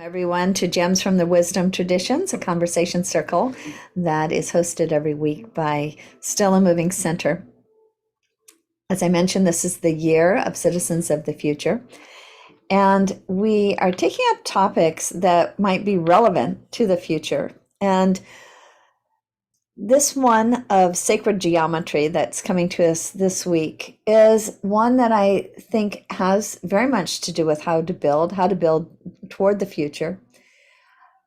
Everyone to Gems from the Wisdom Traditions, a conversation circle that is hosted every week by Still a Moving Center. As I mentioned, this is the year of Citizens of the Future, and we are taking up topics that might be relevant to the future. And this one of sacred geometry that's coming to us this week is one that I think has very much to do with how to build toward the future.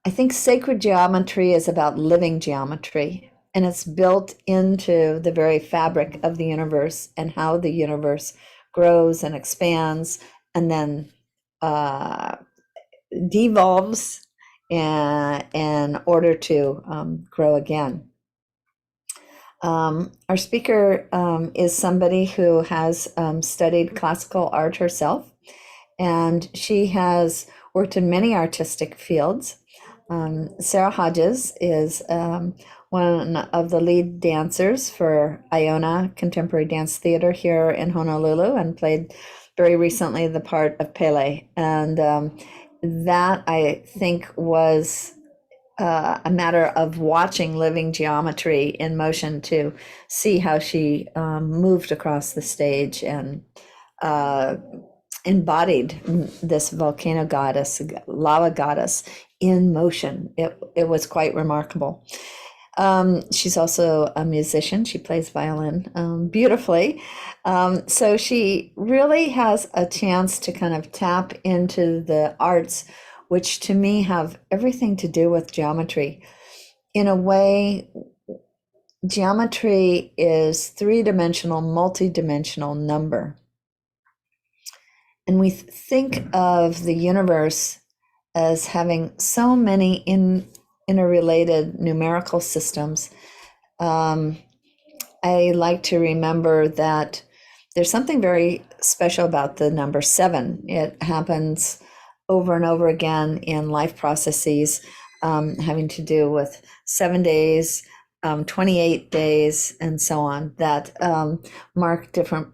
I think sacred geometry is about living geometry, and it's built into the very fabric of the universe and how the universe grows and expands and then devolves in order to grow again. Our speaker is somebody who has studied classical art herself, and she has worked in many artistic fields. Sarah Hodges is one of the lead dancers for Iona Contemporary Dance Theater here in Honolulu, and played very recently the part of Pele. And that, I think, was a matter of watching living geometry in motion to see how she moved across the stage and embodied this volcano goddess, lava goddess in motion. It was quite remarkable. She's also a musician. She plays violin beautifully. So she really has a chance to kind of tap into the arts, which to me have everything to do with geometry. In a way, geometry is three-dimensional, multi-dimensional number. And we think of the universe as having so many interrelated numerical systems. I like to remember that there's something very special about the number 7. It happens over and over again in life processes, having to do with 7 days, 28 days, and so on, that mark different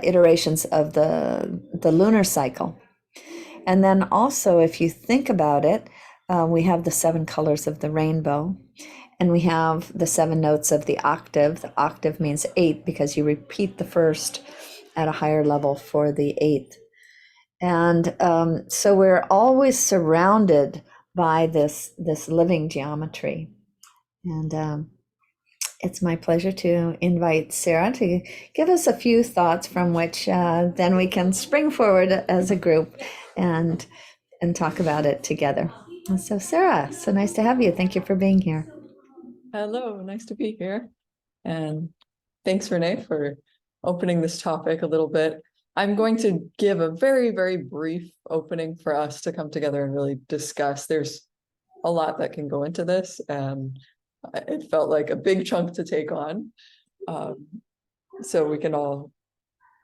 iterations of the lunar cycle. And then also, if you think about it, we have the 7 colors of the rainbow, and we have the 7 notes of the octave. The octave means 8 because you repeat the first at a higher level for the 8th. And so we're always surrounded by this living geometry. And it's my pleasure to invite Sarah to give us a few thoughts from which then we can spring forward as a group and talk about it together. So Sarah, so nice to have you. Thank you for being here. Hello, nice to be here. And thanks, Renée, for opening this topic a little bit. I'm going to give a very, very brief opening for us to come together and really discuss. There's a lot that can go into this, and it felt like a big chunk to take on. So we can all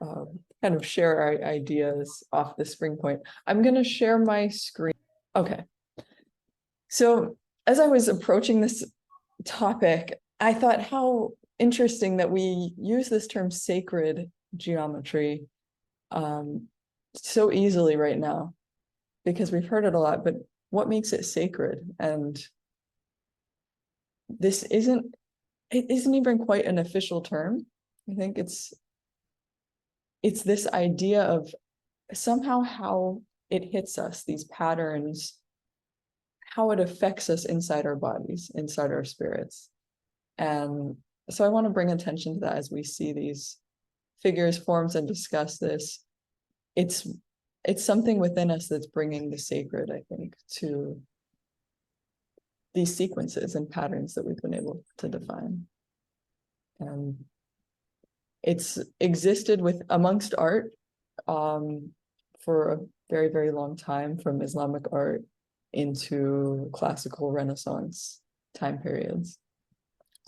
kind of share our ideas off the spring point. I'm going to share my screen. Okay. So as I was approaching this topic, I thought how interesting that we use this term sacred geometry so easily right now, because we've heard it a lot, but what makes it sacred? And it isn't even quite an official term. I think it's this idea of somehow how it hits us, these patterns, how it affects us inside our bodies, inside our spirits. And so I want to bring attention to that as we see these figures, forms, and discuss this. It's something within us that's bringing the sacred, I think, to these sequences and patterns that we've been able to define. And it's existed amongst art for a very, very long time, from Islamic art into classical Renaissance time periods.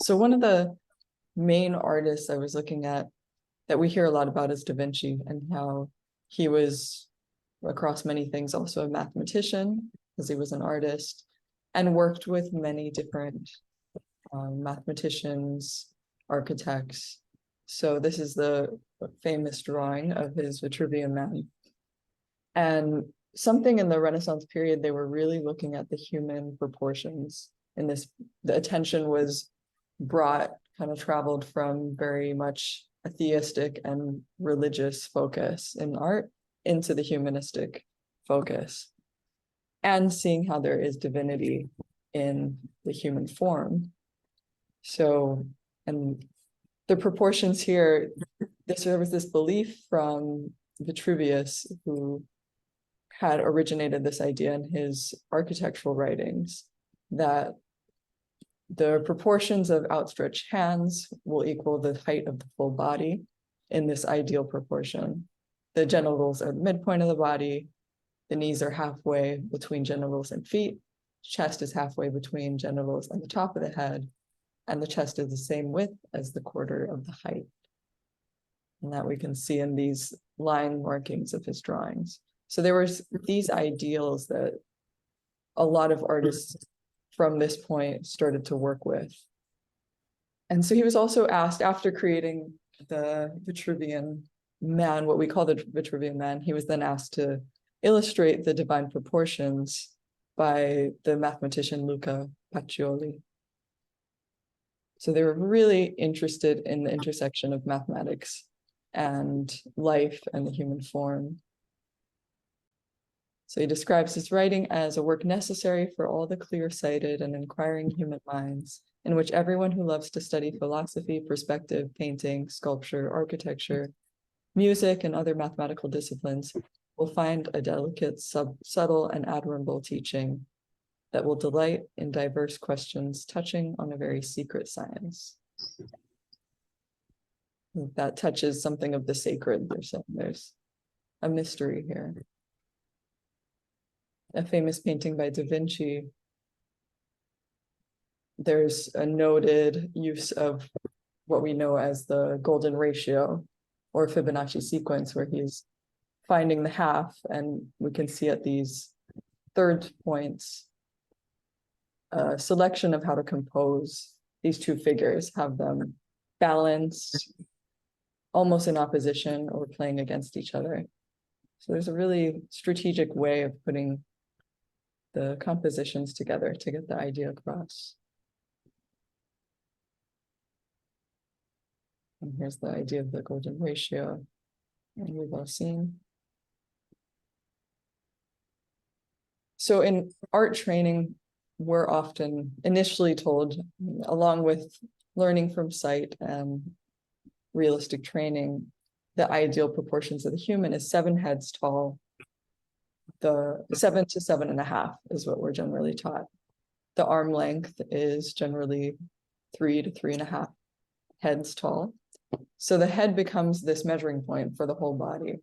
So one of the main artists I was looking at that we hear a lot about is Da Vinci, and how he was, across many things, also a mathematician, because he was an artist, and worked with many different mathematicians, architects. So this is the famous drawing of his Vitruvian Man. And something in the Renaissance period, they were really looking at the human proportions in this. The attention was brought, kind of traveled from very much a theistic and religious focus in art into the humanistic focus, and seeing how there is divinity in the human form. So, and the proportions here, there was this belief from Vitruvius, who had originated this idea in his architectural writings, that the proportions of outstretched hands will equal the height of the full body in this ideal proportion. The genitals are the midpoint of the body, the knees are halfway between genitals and feet, chest is halfway between genitals and the top of the head, and the chest is the same width as the quarter of the height. And that we can see in these line markings of his drawings. So there was these ideals that a lot of artists from this point started to work with. And so he was also asked, after creating the Vitruvian man, what we call the Vitruvian man, he was then asked to illustrate the divine proportions by the mathematician Luca Pacioli. So they were really interested in the intersection of mathematics and life and the human form. So he describes his writing as a work necessary for all the clear-sighted and inquiring human minds, in which everyone who loves to study philosophy, perspective, painting, sculpture, architecture, music, and other mathematical disciplines will find a delicate, subtle, and admirable teaching that will delight in diverse questions touching on a very secret science. That touches something of the sacred. There's a mystery here. A famous painting by Da Vinci, there's a noted use of what we know as the golden ratio or Fibonacci sequence, where he's finding the half, and we can see at these third points a selection of how to compose these two figures, have them balanced, almost in opposition or playing against each other. So there's a really strategic way of putting the compositions together to get the idea across. And here's the idea of the golden ratio, and we've all seen. So in art training, we're often initially told, along with learning from sight and realistic training, the ideal proportions of the human is 7 heads tall. The 7 to 7.5 is what we're generally taught. The arm length is generally 3 to 3.5 heads tall. So the head becomes this measuring point for the whole body.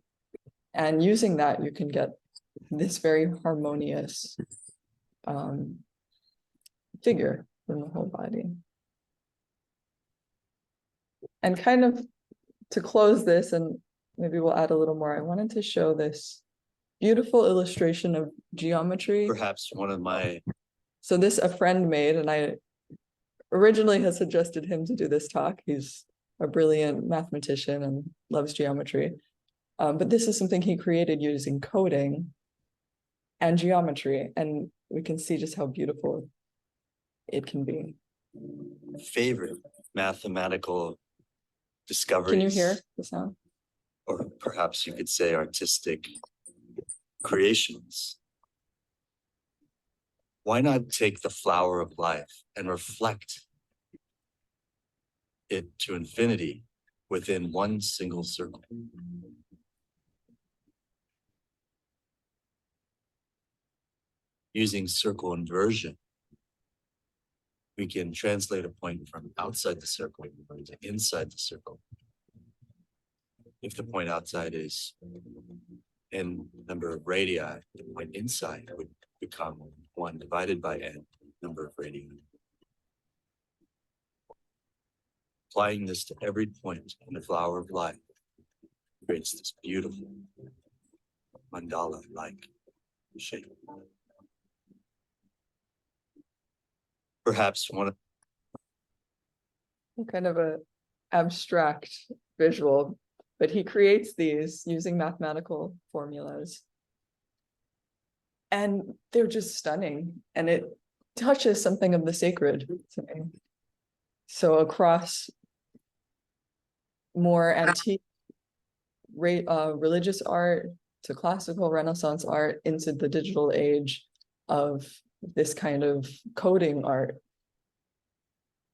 And using that, you can get this very harmonious figure in the whole body. And kind of to close this, and maybe we'll add a little more, I wanted to show this beautiful illustration of geometry. Perhaps one of my... So this a friend made, and I originally had suggested him to do this talk. He's a brilliant mathematician and loves geometry. But this is something he created using coding and geometry, and we can see just how beautiful it can be. favorite mathematical discoveries. Can you hear the sound? Or perhaps you could say artistic creations. Why not take the flower of life and reflect it to infinity within one single circle? Using circle inversion, we can translate a point from outside the circle to inside the circle. If the point outside is n number of radii, the point inside would become 1 divided by n number of radii. Applying this to every point in the flower of life creates this beautiful mandala-like shape. Perhaps one of Kind of a abstract visual, but he creates these using mathematical formulas And they're just stunning, and it touches something of the sacred to me. So across more antique religious art to classical Renaissance art into the digital age of this kind of coding art,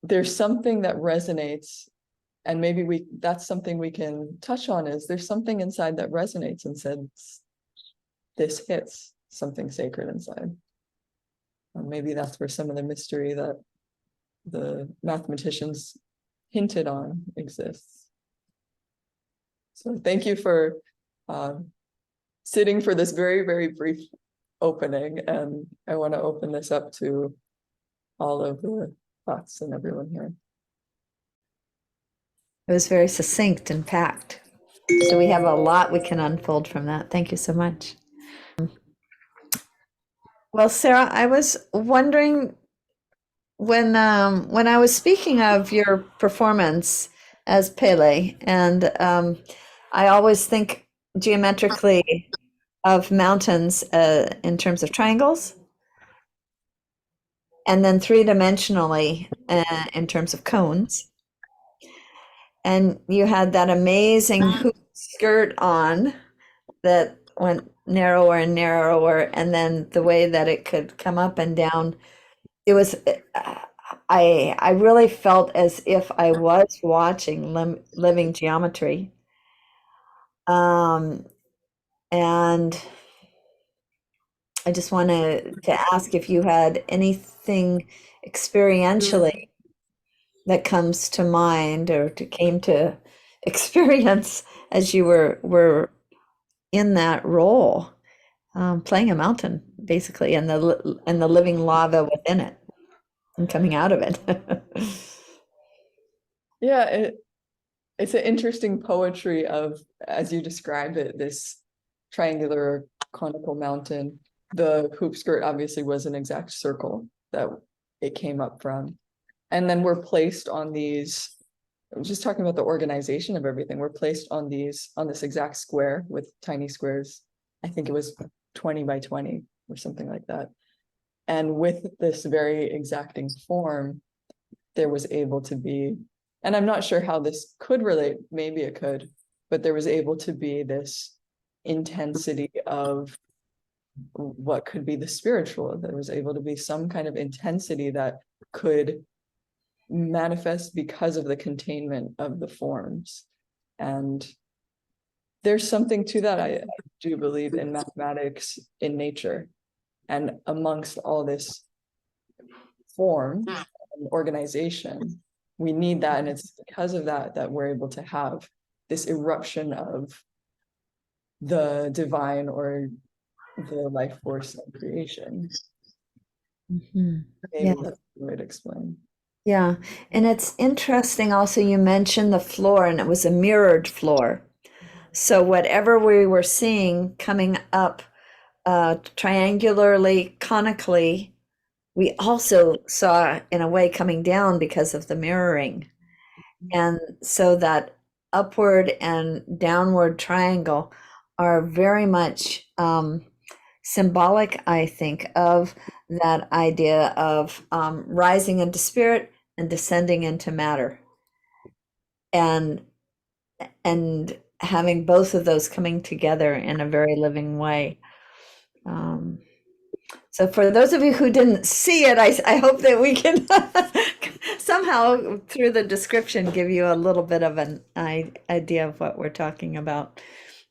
there's something that resonates, and maybe that's something we can touch on, is there's something inside that resonates and says, this hits something sacred inside. And maybe that's where some of the mystery that the mathematicians hinted on exists. So thank you for sitting for this very, very brief opening, and I want to open this up to all of the thoughts and everyone here. It was very succinct and packed. So we have a lot we can unfold from that. Thank you so much. Well, Sarah, I was wondering when I was speaking of your performance as Pele, and I always think geometrically of mountains in terms of triangles, and then three-dimensionally in terms of cones. And you had that amazing hoop skirt on that went narrower and narrower, and then the way that it could come up and down. It was, I really felt as if I was watching living geometry. And I just wanted to ask if you had anything experientially that comes to mind or came to experience as you were in that role, playing a mountain, basically, and the living lava within it and coming out of it. Yeah, it's an interesting poetry of, as you described it, this triangular conical mountain. The hoop skirt obviously was an exact circle that it came up from. And then we're placed on these, I'm just talking about the organization of everything. We're placed on this exact square with tiny squares. I think it was 20 by 20 or something like that. And with this very exacting form, there was able to be, and I'm not sure how this could relate, maybe it could, but there was able to be this intensity of what could be the spiritual. There was able to be some kind of intensity that could manifest because of the containment of the forms. And there's something to that. I do believe in mathematics, in nature, and amongst all this form and organization, we need that. And it's because of that that we're able to have this eruption of the divine or the life force of creation. Mm-hmm. Maybe Yeah. that's the way to explain. Yeah. And it's interesting also, you mentioned the floor, and it was a mirrored floor. So whatever we were seeing coming up triangularly, conically, we also saw in a way coming down because of the mirroring. And so that upward and downward triangle are very much symbolic, I think, of that idea of rising into spirit and descending into matter. And having both of those coming together in a very living way. So for those of you who didn't see it, I hope that we can somehow through the description give you a little bit of an idea of what we're talking about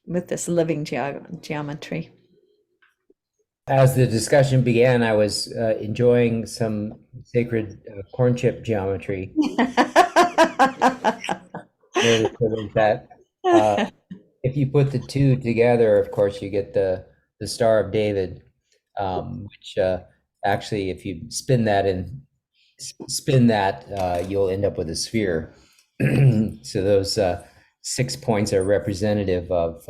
with this living geometry. As the discussion began, I was enjoying some sacred corn chip geometry. That if you put the two together, of course, you get the Star of David, which actually, if you spin that, you'll end up with a sphere. So those 6 points are representative of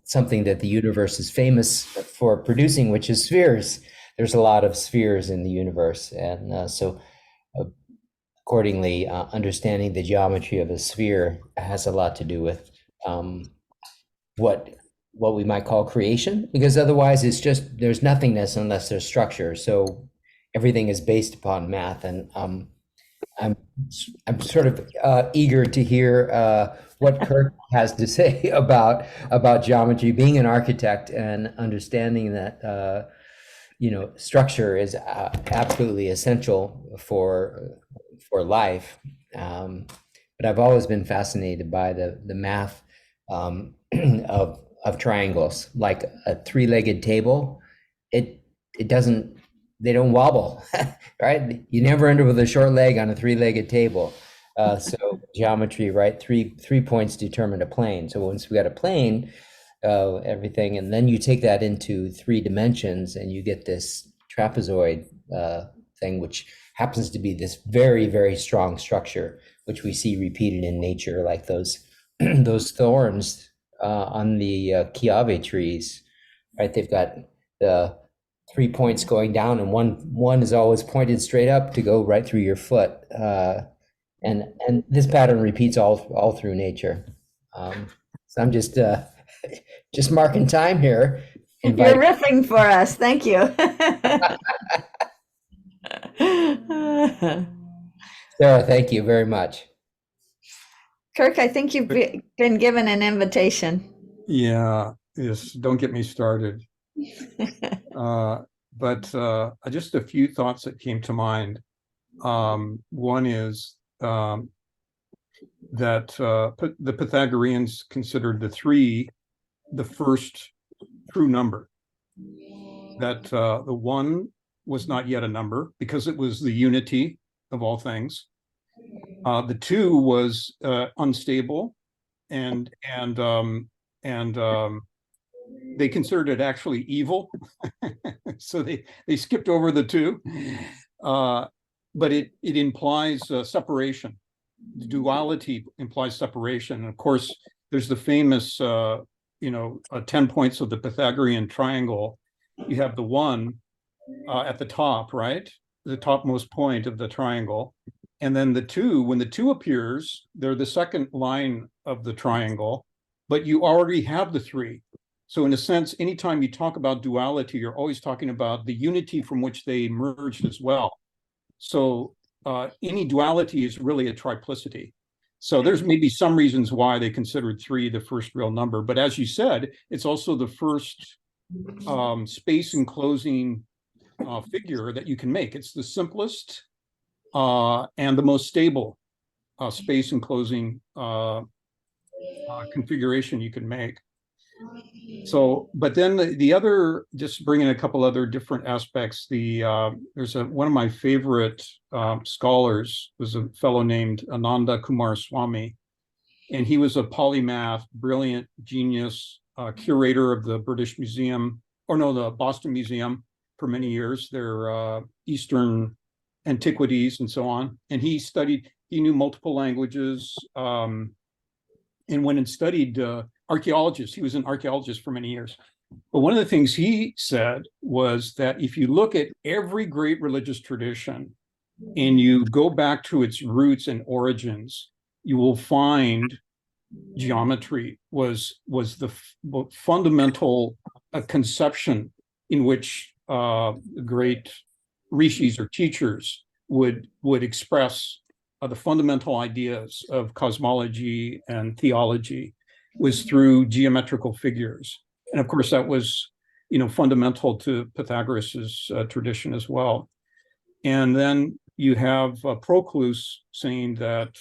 something that the universe is famous for producing, which is spheres. There's a lot of spheres in the universe, and so accordingly, understanding the geometry of a sphere has a lot to do with what what we might call creation, because otherwise it's just, there's nothingness unless there's structure. So everything is based upon math. And I'm sort of eager to hear what Kirk has to say about geometry, being an architect and understanding that structure is absolutely essential for life. But I've always been fascinated by the math of triangles, like a three-legged table. It doesn't, they don't wobble, right? You never end up with a short leg on a three-legged table. So geometry, right? Three points determine a plane. So once we got a plane, everything, and then you take that into 3 dimensions, and you get this trapezoid thing, which happens to be this very, very strong structure, which we see repeated in nature, like those those thorns on the kiawe trees, right? They've got the 3 points going down, and one is always pointed straight up to go right through your foot. And this pattern repeats all through nature. So I'm just marking time here. You're riffing for us. Thank you. Sarah, thank you very much. Kirk, I think you've been given an invitation. Yeah, yes, don't get me started. But just a few thoughts that came to mind. One is that the Pythagoreans considered the 3 the first true number. That the 1 was not yet a number because it was the unity of all things. The 2 was unstable, and they considered it actually evil, so they skipped over the 2. But it implies separation. The duality implies separation. And of course, there's the famous 10 points of the Pythagorean triangle. You have the 1 at the top, right? The topmost point of the triangle. And then the 2, when the 2 appears, they're the second line of the triangle, but you already have the 3. So in a sense, anytime you talk about duality, you're always talking about the unity from which they emerged as well. So any duality is really a triplicity. So there's maybe some reasons why they considered 3 the first real number. But as you said, it's also the first space enclosing figure that you can make. It's the simplest and the most stable space enclosing configuration you can make. So, but then the other, just bringing a couple other different aspects, there's one of my favorite scholars was a fellow named Ananda Kumar Swami, and he was a polymath, brilliant genius, curator of the British Museum, the Boston Museum for many years, their Eastern antiquities and so on. And he knew multiple languages, and went and studied archaeologists. He was an archaeologist for many years. But one of the things he said was that if you look at every great religious tradition and you go back to its roots and origins, you will find geometry was the fundamental conception in which great rishis or teachers would express the fundamental ideas of cosmology and theology, was through geometrical figures. And of course, that was, fundamental to Pythagoras's tradition as well. And then you have Proclus saying that,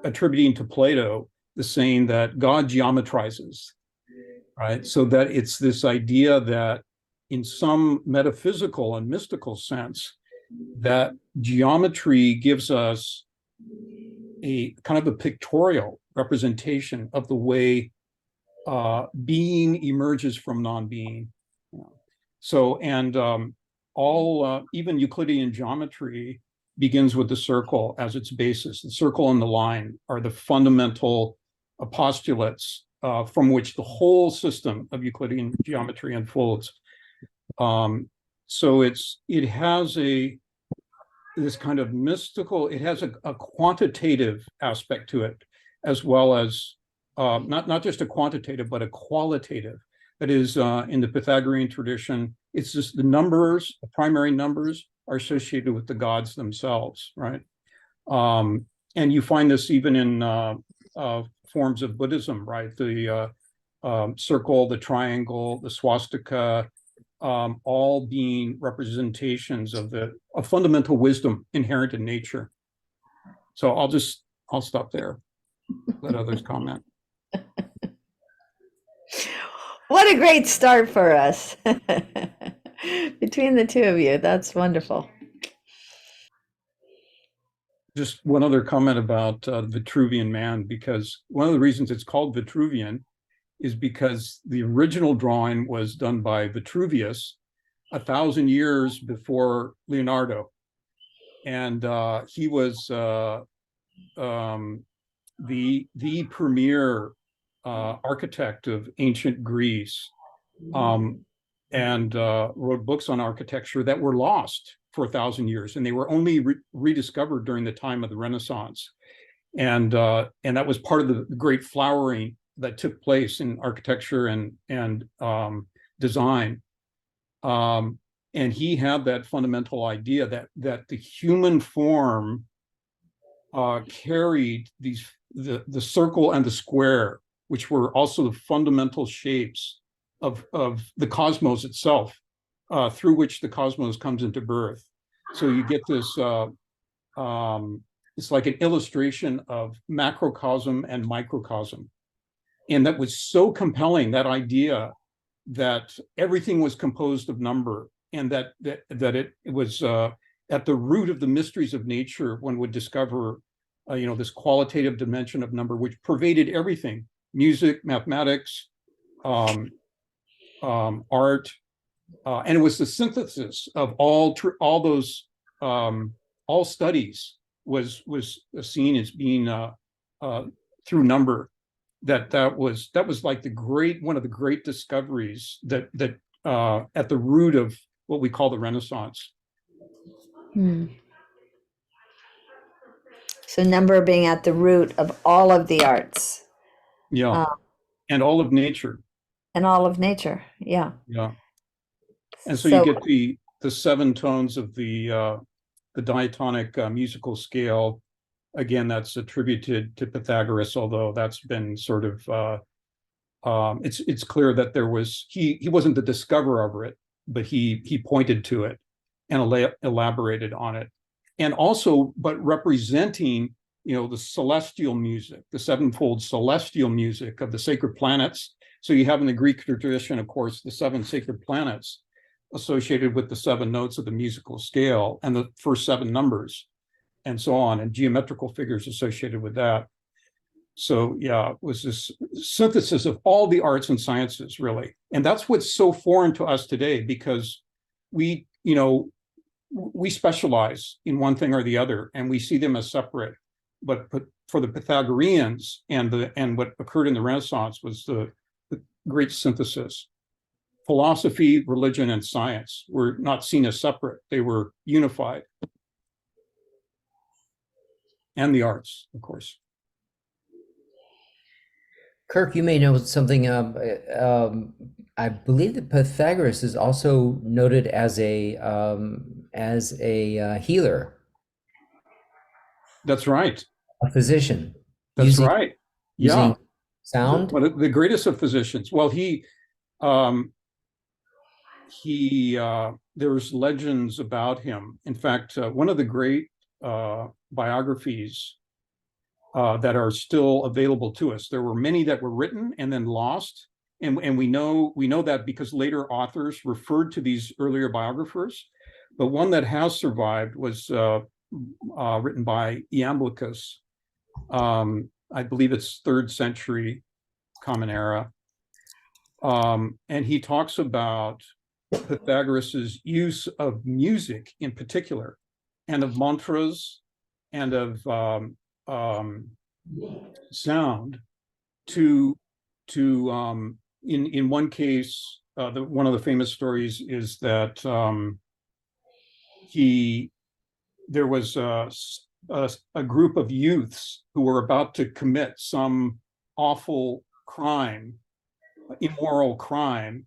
attributing to Plato, the saying that God geometrizes, right? So that it's this idea that in some metaphysical and mystical sense, that geometry gives us a kind of a pictorial representation of the way being emerges from non-being. So, and even Euclidean geometry begins with the circle as its basis. The circle and the line are the fundamental postulates from which the whole system of Euclidean geometry unfolds. So it has this kind of mystical, it has a quantitative aspect to it, as well as not just a quantitative, but a qualitative. That is, in the Pythagorean tradition, it's just the numbers, the primary numbers are associated with the gods themselves, right? And you find this even in forms of Buddhism, right? The circle, the triangle, the swastika, all being representations of fundamental wisdom inherent in nature. So I'll stop there. Let others comment. What a great start for us. Between the two of you, that's wonderful. Just one other comment about Vitruvian Man, because one of the reasons it's called Vitruvian is because the original drawing was done by Vitruvius 1,000 years before Leonardo. And he was the premier architect of ancient Greece, and wrote books on architecture that were lost for 1,000 years, and they were only rediscovered during the time of the Renaissance. And that was part of the great flowering that took place in architecture and design. And he had that fundamental idea that the human form carried the circle and the square, which were also the fundamental shapes of the cosmos itself, through which the cosmos comes into birth. So you get this, it's like an illustration of macrocosm and microcosm. And that was so compelling, that idea that everything was composed of number, and that it was at the root of the mysteries of nature. One would discover, this qualitative dimension of number, which pervaded everything: music, mathematics, art, and it was the synthesis of all those studies was seen as being through number. That was like one of the great discoveries that at the root of what we call the Renaissance. So number being at the root of all of the arts. Yeah, and all of nature. And all of nature, yeah. Yeah, and so you get the 7 tones of the diatonic musical scale. Again, that's attributed to Pythagoras, although that's been sort of it's clear that there was he wasn't the discoverer of it, but he pointed to it and elaborated on it, and also but representing the celestial music, the 7-fold celestial music of the sacred planets. So you have in the Greek tradition, of course, the 7 sacred planets associated with the 7 notes of the musical scale and the first 7 numbers, and so on, and geometrical figures associated with that. So yeah, it was this synthesis of all the arts and sciences, really. And that's what's so foreign to us today, because we specialize in one thing or the other, and we see them as separate. But for the Pythagoreans and what occurred in the Renaissance was the great synthesis. Philosophy, religion, and science were not seen as separate. They were unified. And the arts, of course. Kirk, you may know something. I believe that Pythagoras is also noted as a healer. That's right. A physician. That's right. Yeah. Sound. One of the greatest of physicians. Well, there's legends about him. In fact, one of the great biographies that are still available to us. There were many that were written and then lost, and we know that because later authors referred to these earlier biographers. But one that has survived was written by Iamblichus. I believe it's 3rd century Common Era, and he talks about Pythagoras's use of music in particular, and of mantras, and of sound to in one case, one of the famous stories is that there was a group of youths who were about to commit some awful crime, immoral crime.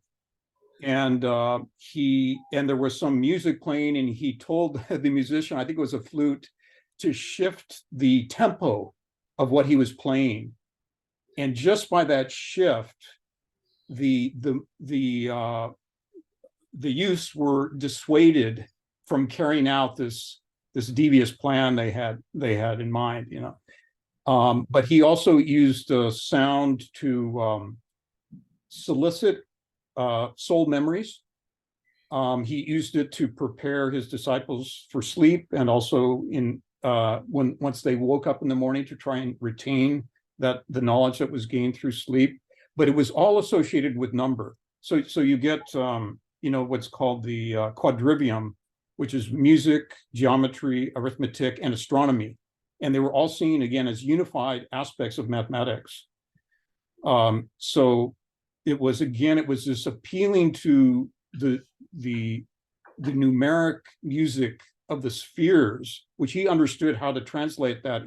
And there was some music playing, and he told the musician, I think it was a flute, to shift the tempo of what he was playing. And just by that shift, the youths were dissuaded from carrying out this devious plan they had in mind, you know. But he also used sound to solicit soul memories. He used it to prepare his disciples for sleep, and also once they woke up in the morning, to try and retain the knowledge that was gained through sleep. But it was all associated with number. So you get what's called the quadrivium, which is music, geometry, arithmetic, and astronomy. And they were all seen again as unified aspects of mathematics. So it was this appealing to the numeric music of the spheres, which he understood how to translate that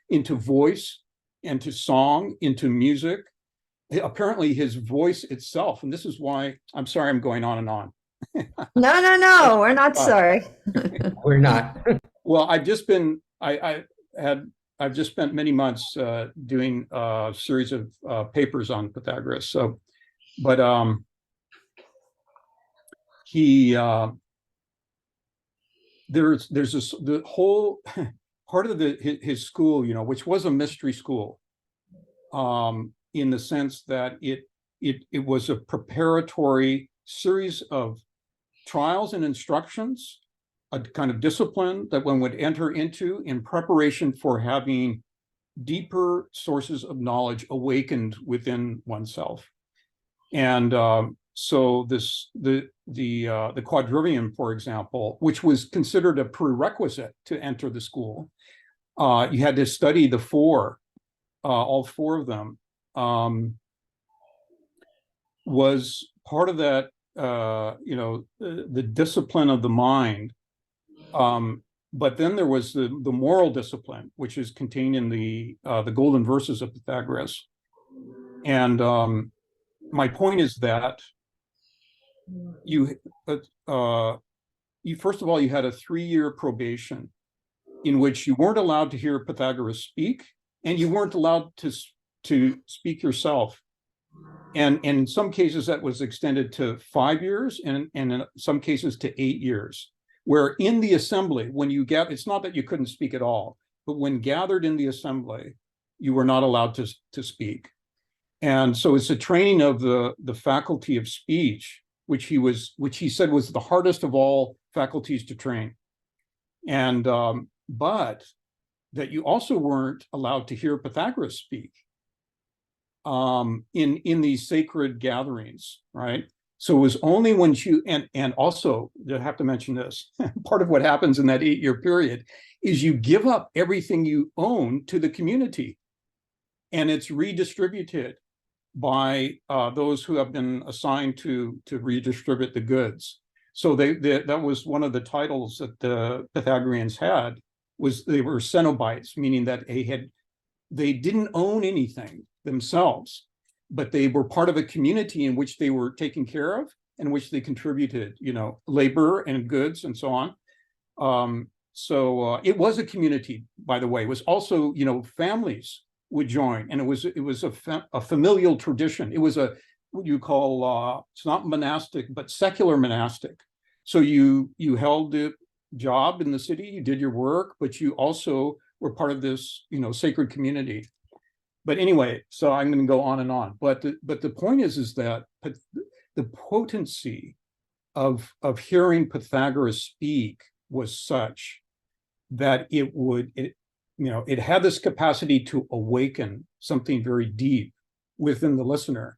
into voice, into song, into music. Apparently his voice itself, and this is why, I'm sorry I'm going on and on. No, we're not sorry. We're not. Well, I've just spent many months doing a series of papers on Pythagoras. So, but there's the whole part of his school, which was a mystery school, in the sense that it was a preparatory series of trials and instructions, a kind of discipline that one would enter into in preparation for having deeper sources of knowledge awakened within oneself. And so the quadrivium, for example, which was considered a prerequisite to enter the school, you had to study the four, all four of them, was part of that, the discipline of the mind. But then there was the moral discipline, which is contained in the golden verses of Pythagoras. And my point is that you first of all, you had a 3-year probation in which you weren't allowed to hear Pythagoras speak, and you weren't allowed to speak yourself. And in some cases that was extended to 5 years, and in some cases to 8 years, where in the assembly, when you get, it's not that you couldn't speak at all, but when gathered in the assembly, you were not allowed to speak. And so it's a training of the faculty of speech, which he said was the hardest of all faculties to train. And but that you also weren't allowed to hear Pythagoras speak in these sacred gatherings, right? So it was only when and also, I have to mention this, part of what happens in that 8-year period is you give up everything you own to the community, and it's redistributed by those who have been assigned to redistribute the goods. So that was one of the titles that the Pythagoreans had, was they were cenobites, meaning that they didn't own anything themselves, but they were part of a community in which they were taken care of, and which they contributed, labor and goods and so on. So it was a community, by the way. It was also, families would join, and it was a familial tradition. It was what you call, it's not monastic, but secular monastic. So you held the job in the city, you did your work, but you also were part of this, sacred community. But anyway, so I'm going to go on and on. But the point is that the potency of hearing Pythagoras speak was such that it had this capacity to awaken something very deep within the listener.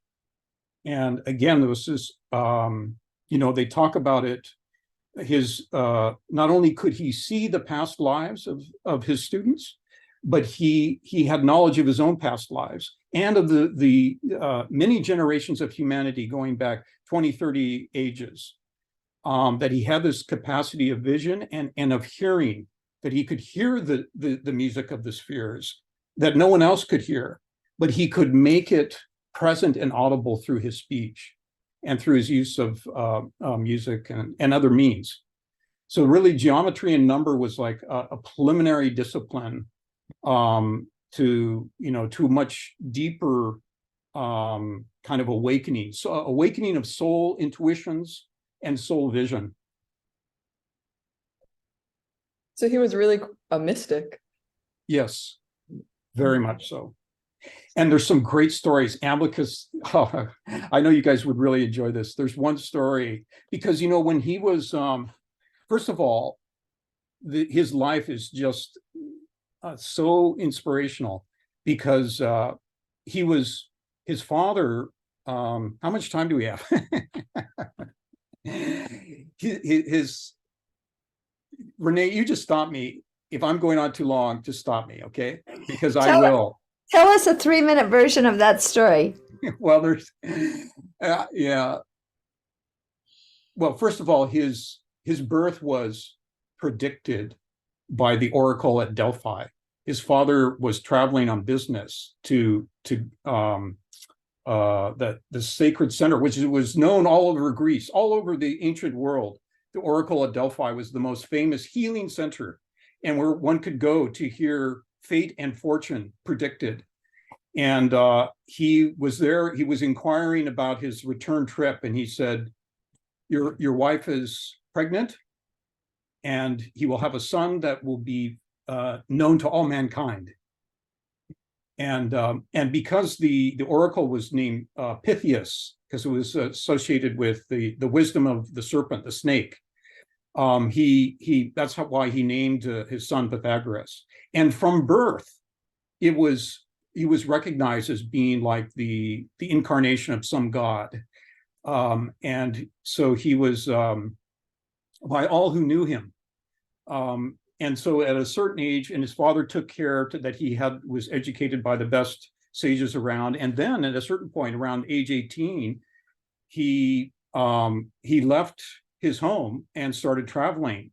And again, there was this, they talk about it. Not only could he see the past lives of his students, but he had knowledge of his own past lives and of the many generations of humanity going back 20, 30 ages, that he had this capacity of vision and of hearing, that he could hear the music of the spheres that no one else could hear, but he could make it present and audible through his speech and through his use of music and other means. So really, geometry and number was like a preliminary discipline to much deeper kind of awakening. So awakening of soul intuitions and soul vision. So he was really a mystic. Yes, very much so. And there's some great stories. Amicus, oh, I know you guys would really enjoy this. There's one story, because, when he was, first of all, his life is just so inspirational, because his father, how much time do we have? Renee, you just stop me. If I'm going on too long, just stop me, okay? Because I will. Tell us a 3-minute version of that story. Well, there's, yeah. Well, first of all, his birth was predicted by the oracle at Delphi. His father was traveling on business to the sacred center, which was known all over Greece, all over the ancient world. The oracle at Delphi was the most famous healing center, and where one could go to hear fate and fortune predicted. And he was there. He was inquiring about his return trip, and he said, your wife is pregnant, and he will have a son that will be known to all mankind. And because the oracle was named Pythias, because it was associated with the wisdom of the serpent, the snake, that's why he named his son Pythagoras. And from birth, he was recognized as being like the incarnation of some god. And so he was, by all who knew him. And so at a certain age, and his father took care that he was educated by the best sages around. And then at a certain point, around age 18, he left his home and started traveling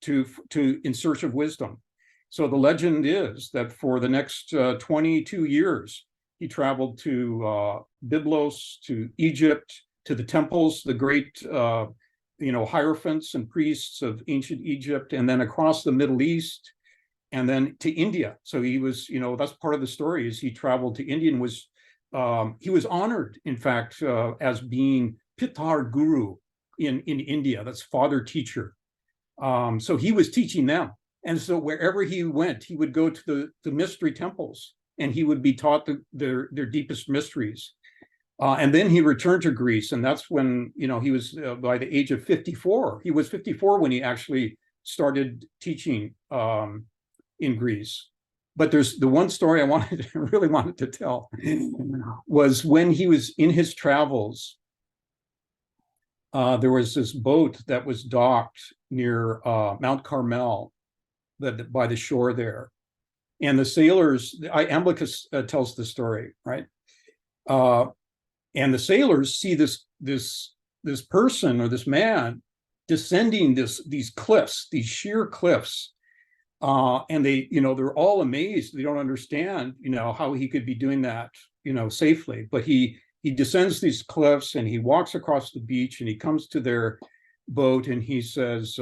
in search of wisdom. So the legend is that for the next 22 years, he traveled to Byblos, to Egypt, to the temples, the great hierophants and priests of ancient Egypt, and then across the Middle East, and then to India. So he was, that's part of the story, is he traveled to India and he was honored, in fact, as being Pitar Guru in India. That's father teacher. So he was teaching them. And so wherever he went, he would go to the mystery temples, and he would be taught their deepest mysteries. And then he returned to Greece, and that's when, he was by the age of 54. He was 54 when he actually started teaching in Greece. But there's the one story I really wanted to tell was when he was in his travels. There was this boat that was docked near Mount Carmel, by the shore there, and the sailors. Iamblichus tells the story, right? And the sailors see this person, or this man, descending these cliffs, these sheer cliffs, and they're all amazed. They don't understand, how he could be doing that, safely. But he descends these cliffs, and he walks across the beach, and he comes to their boat, and he says,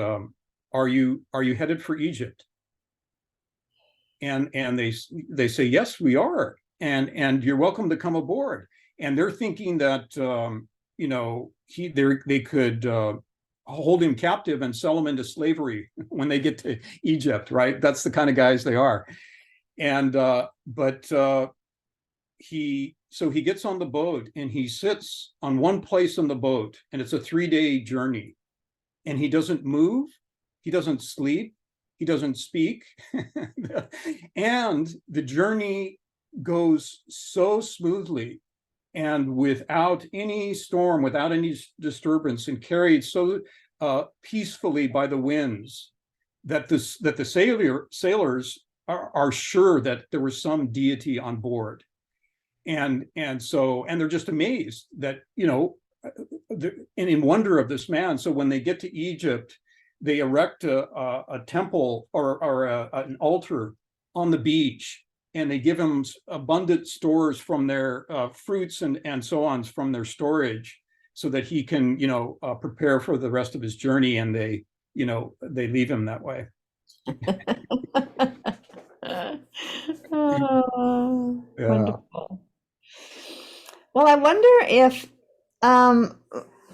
"Are you headed for Egypt?" And they say, "Yes, we are, and you're welcome to come aboard." And they're thinking that they could hold him captive and sell him into slavery when they get to Egypt, right? That's the kind of guys they are. And he gets on the boat, and he sits on one place on the boat, and it's a 3-day journey, and he doesn't move, he doesn't sleep, he doesn't speak, and the journey goes so smoothly and without any storm, without any disturbance, and carried so peacefully by the winds that the sailors are sure that there was some deity on board, and they're just amazed that and in wonder of this man. So when they get to Egypt, they erect a temple or an altar on the beach, and they give him abundant stores from their fruits and so on from their storage, so that he can, prepare for the rest of his journey. And they leave him that way. Oh, Yeah. wonderful. Well, I wonder if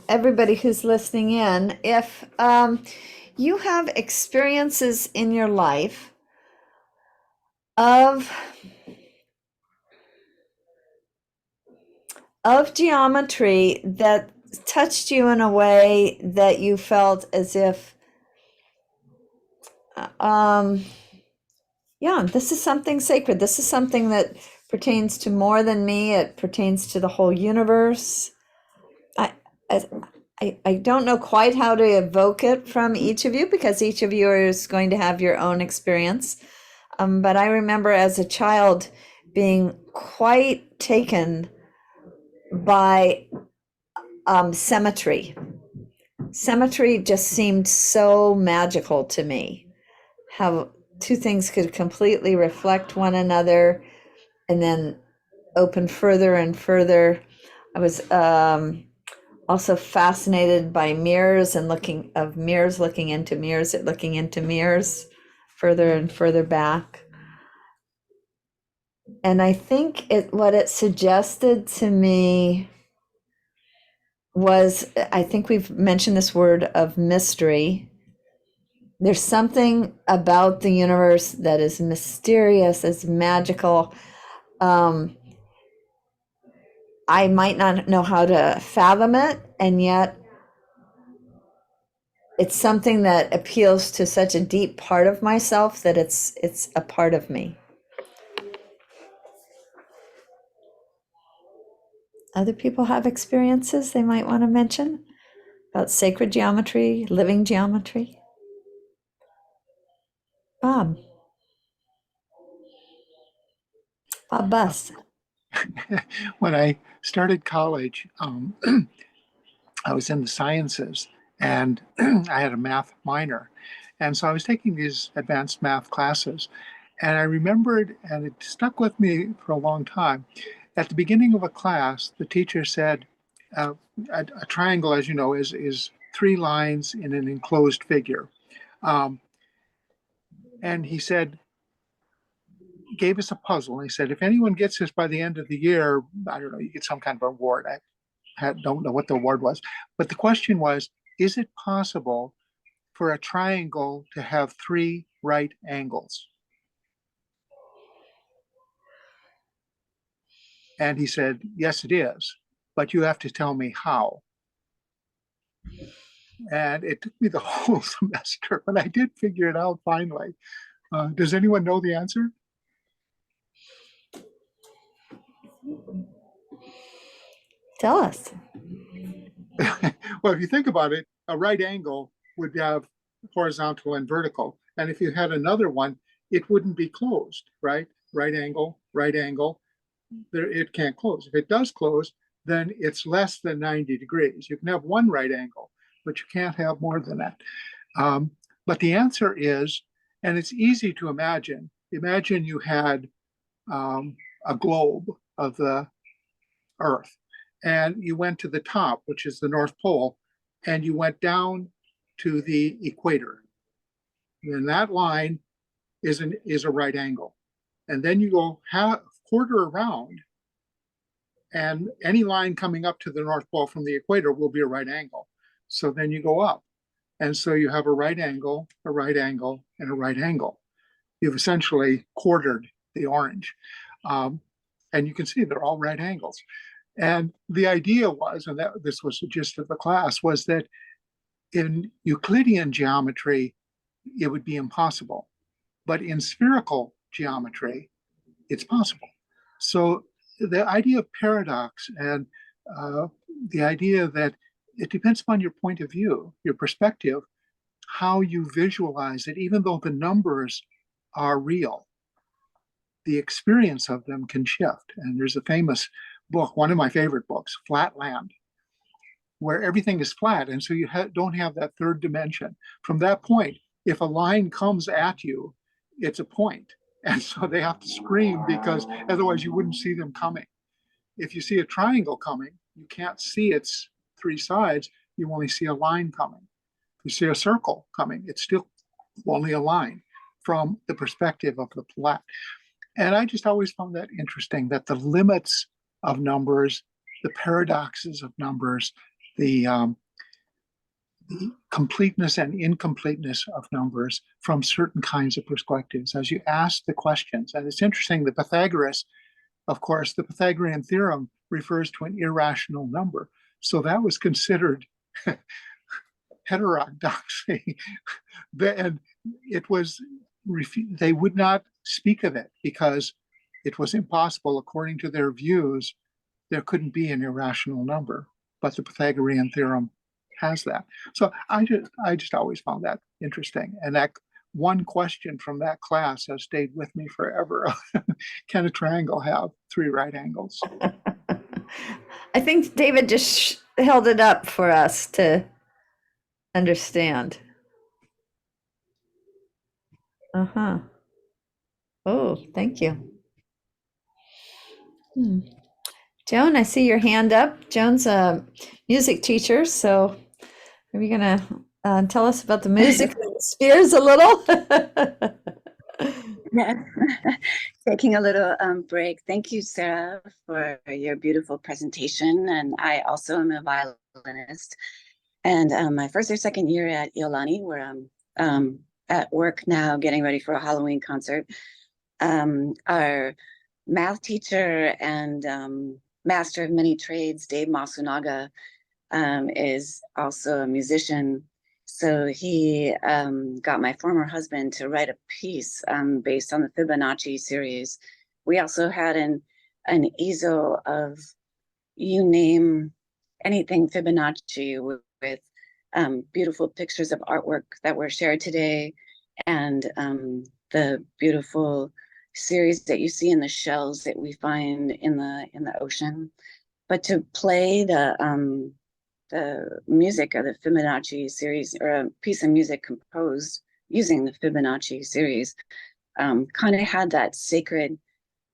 everybody who's listening in, if you have experiences in your life of geometry that touched you in a way that you felt as if yeah, this is something sacred. This is something that pertains to more than me. It pertains to the whole universe. I don't know quite how to evoke it from each of you, because each of you is going to have your own experience. But I remember as a child being quite taken by symmetry. Symmetry just seemed so magical to me. How two things could completely reflect one another and then open further and further. I was also fascinated by mirrors and looking into mirrors further and further back. And I think what it suggested to me was, I think we've mentioned this word of mystery. There's something about the universe that is mysterious, is magical. I might not know how to fathom it, and yet it's something that appeals to such a deep part of myself that it's a part of me. Other people have experiences they might want to mention about sacred geometry, living geometry. Bob Buss. When I started college, I was in the sciences, and I had a math minor. And so I was taking these advanced math classes. And I remembered, and it stuck with me for a long time, at the beginning of a class, the teacher said, a triangle, as you know, is three lines in an enclosed figure. And he gave us a puzzle. And he said, if anyone gets this by the end of the year, I don't know, you get some kind of award. Don't know what the award was. But the question was, is it possible for a triangle to have three right angles? And he said, yes, it is, but you have to tell me how. And it took me the whole semester, but I did figure it out finally. Does anyone know the answer? Tell us. Well, if you think about it, a right angle would have horizontal and vertical. And if you had another one, it wouldn't be closed, right? Right angle, it can't close. If it does close, then it's less than 90 degrees. You can have one right angle, but you can't have more than that. But the answer is, and it's easy to imagine you had a globe of the Earth, and you went to the top, which is the North Pole, and you went down to the equator. And that line is a right angle. And then you go half quarter around, and any line coming up to the North Pole from the equator will be a right angle. So then you go up. And so you have a right angle, a right angle, and a right angle. You've essentially quartered the orange. And you can see they're all right angles. And the idea was, and this was the gist of the class, was that in Euclidean geometry, it would be impossible. But in spherical geometry, it's possible. So the idea of paradox and the idea that it depends upon your point of view, your perspective, how you visualize it, even though the numbers are real, the experience of them can shift. And there's a famous book, one of my favorite books, Flatland, where everything is flat. And so you don't have that third dimension. From that point, if a line comes at you, it's a point. And so they have to scream because otherwise you wouldn't see them coming. If you see a triangle coming, you can't see its three sides. You only see a line coming. If you see a circle coming, it's still only a line from the perspective of the plot. And I just always found that interesting, that the limits of numbers, the paradoxes of numbers, the completeness and incompleteness of numbers from certain kinds of perspectives as you ask the questions. And it's interesting, the Pythagoras, of course, the Pythagorean theorem refers to an irrational number. So that was considered heterodoxy. And it was, they would not speak of it because it was impossible. According to their views, there couldn't be an irrational number. But the Pythagorean theorem has that. So I just always found that interesting. And that one question from that class has stayed with me forever. Can a triangle have three right angles? I think David just held it up for us to understand. Uh-huh. Oh, thank you. Joan, I see your hand up. Joan's a music teacher, so are you gonna tell us about the music spheres a little? Yeah. Taking a little break. Thank you, Sarah, for your beautiful presentation. And I also am a violinist. And my first or second year at Iolani, where I'm at work now, getting ready for a Halloween concert. Our math teacher and master of many trades, Dave Masunaga, is also a musician. So he got my former husband to write a piece based on the Fibonacci series. We also had an easel of, you name anything Fibonacci, with beautiful pictures of artwork that were shared today, and the beautiful series that you see in the shells that we find in the ocean. But to play the music of the Fibonacci series, or a piece of music composed using the Fibonacci series, kind of had that sacred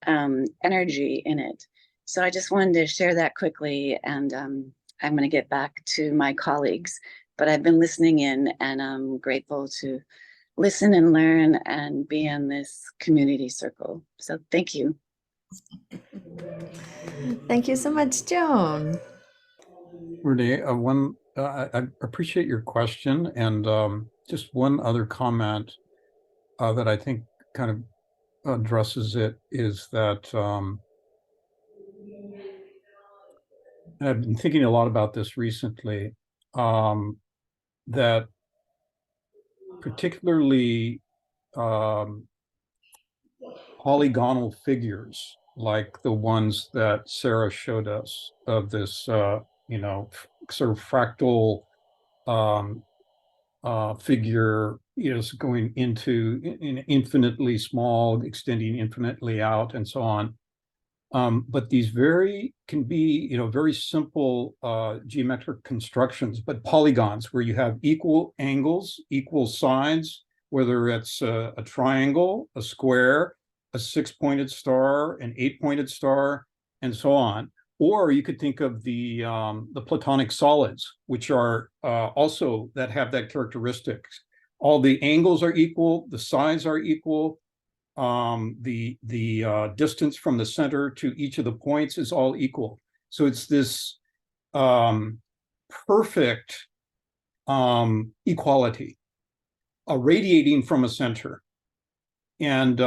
energy in it. So I just wanted to share that quickly, and I'm going to get back to my colleagues, but I've been listening in, and I'm grateful to listen and learn and be in this community circle. So thank you. Thank you so much, Joan. Renee, I appreciate your question, and just one other comment that I think kind of addresses it is that, and I've been thinking a lot about this recently, that particularly polygonal figures like the ones that Sarah showed us of this, sort of fractal figure is going into infinitely small, extending infinitely out, and so on. But these can be, very simple geometric constructions, but polygons where you have equal angles, equal sides, whether it's a triangle, a square, a 6-pointed star, an 8-pointed star, and so on. Or you could think of the Platonic solids, which are also that have that characteristic. All the angles are equal, the sides are equal, the distance from the center to each of the points is all equal. So it's this perfect equality radiating from a center. And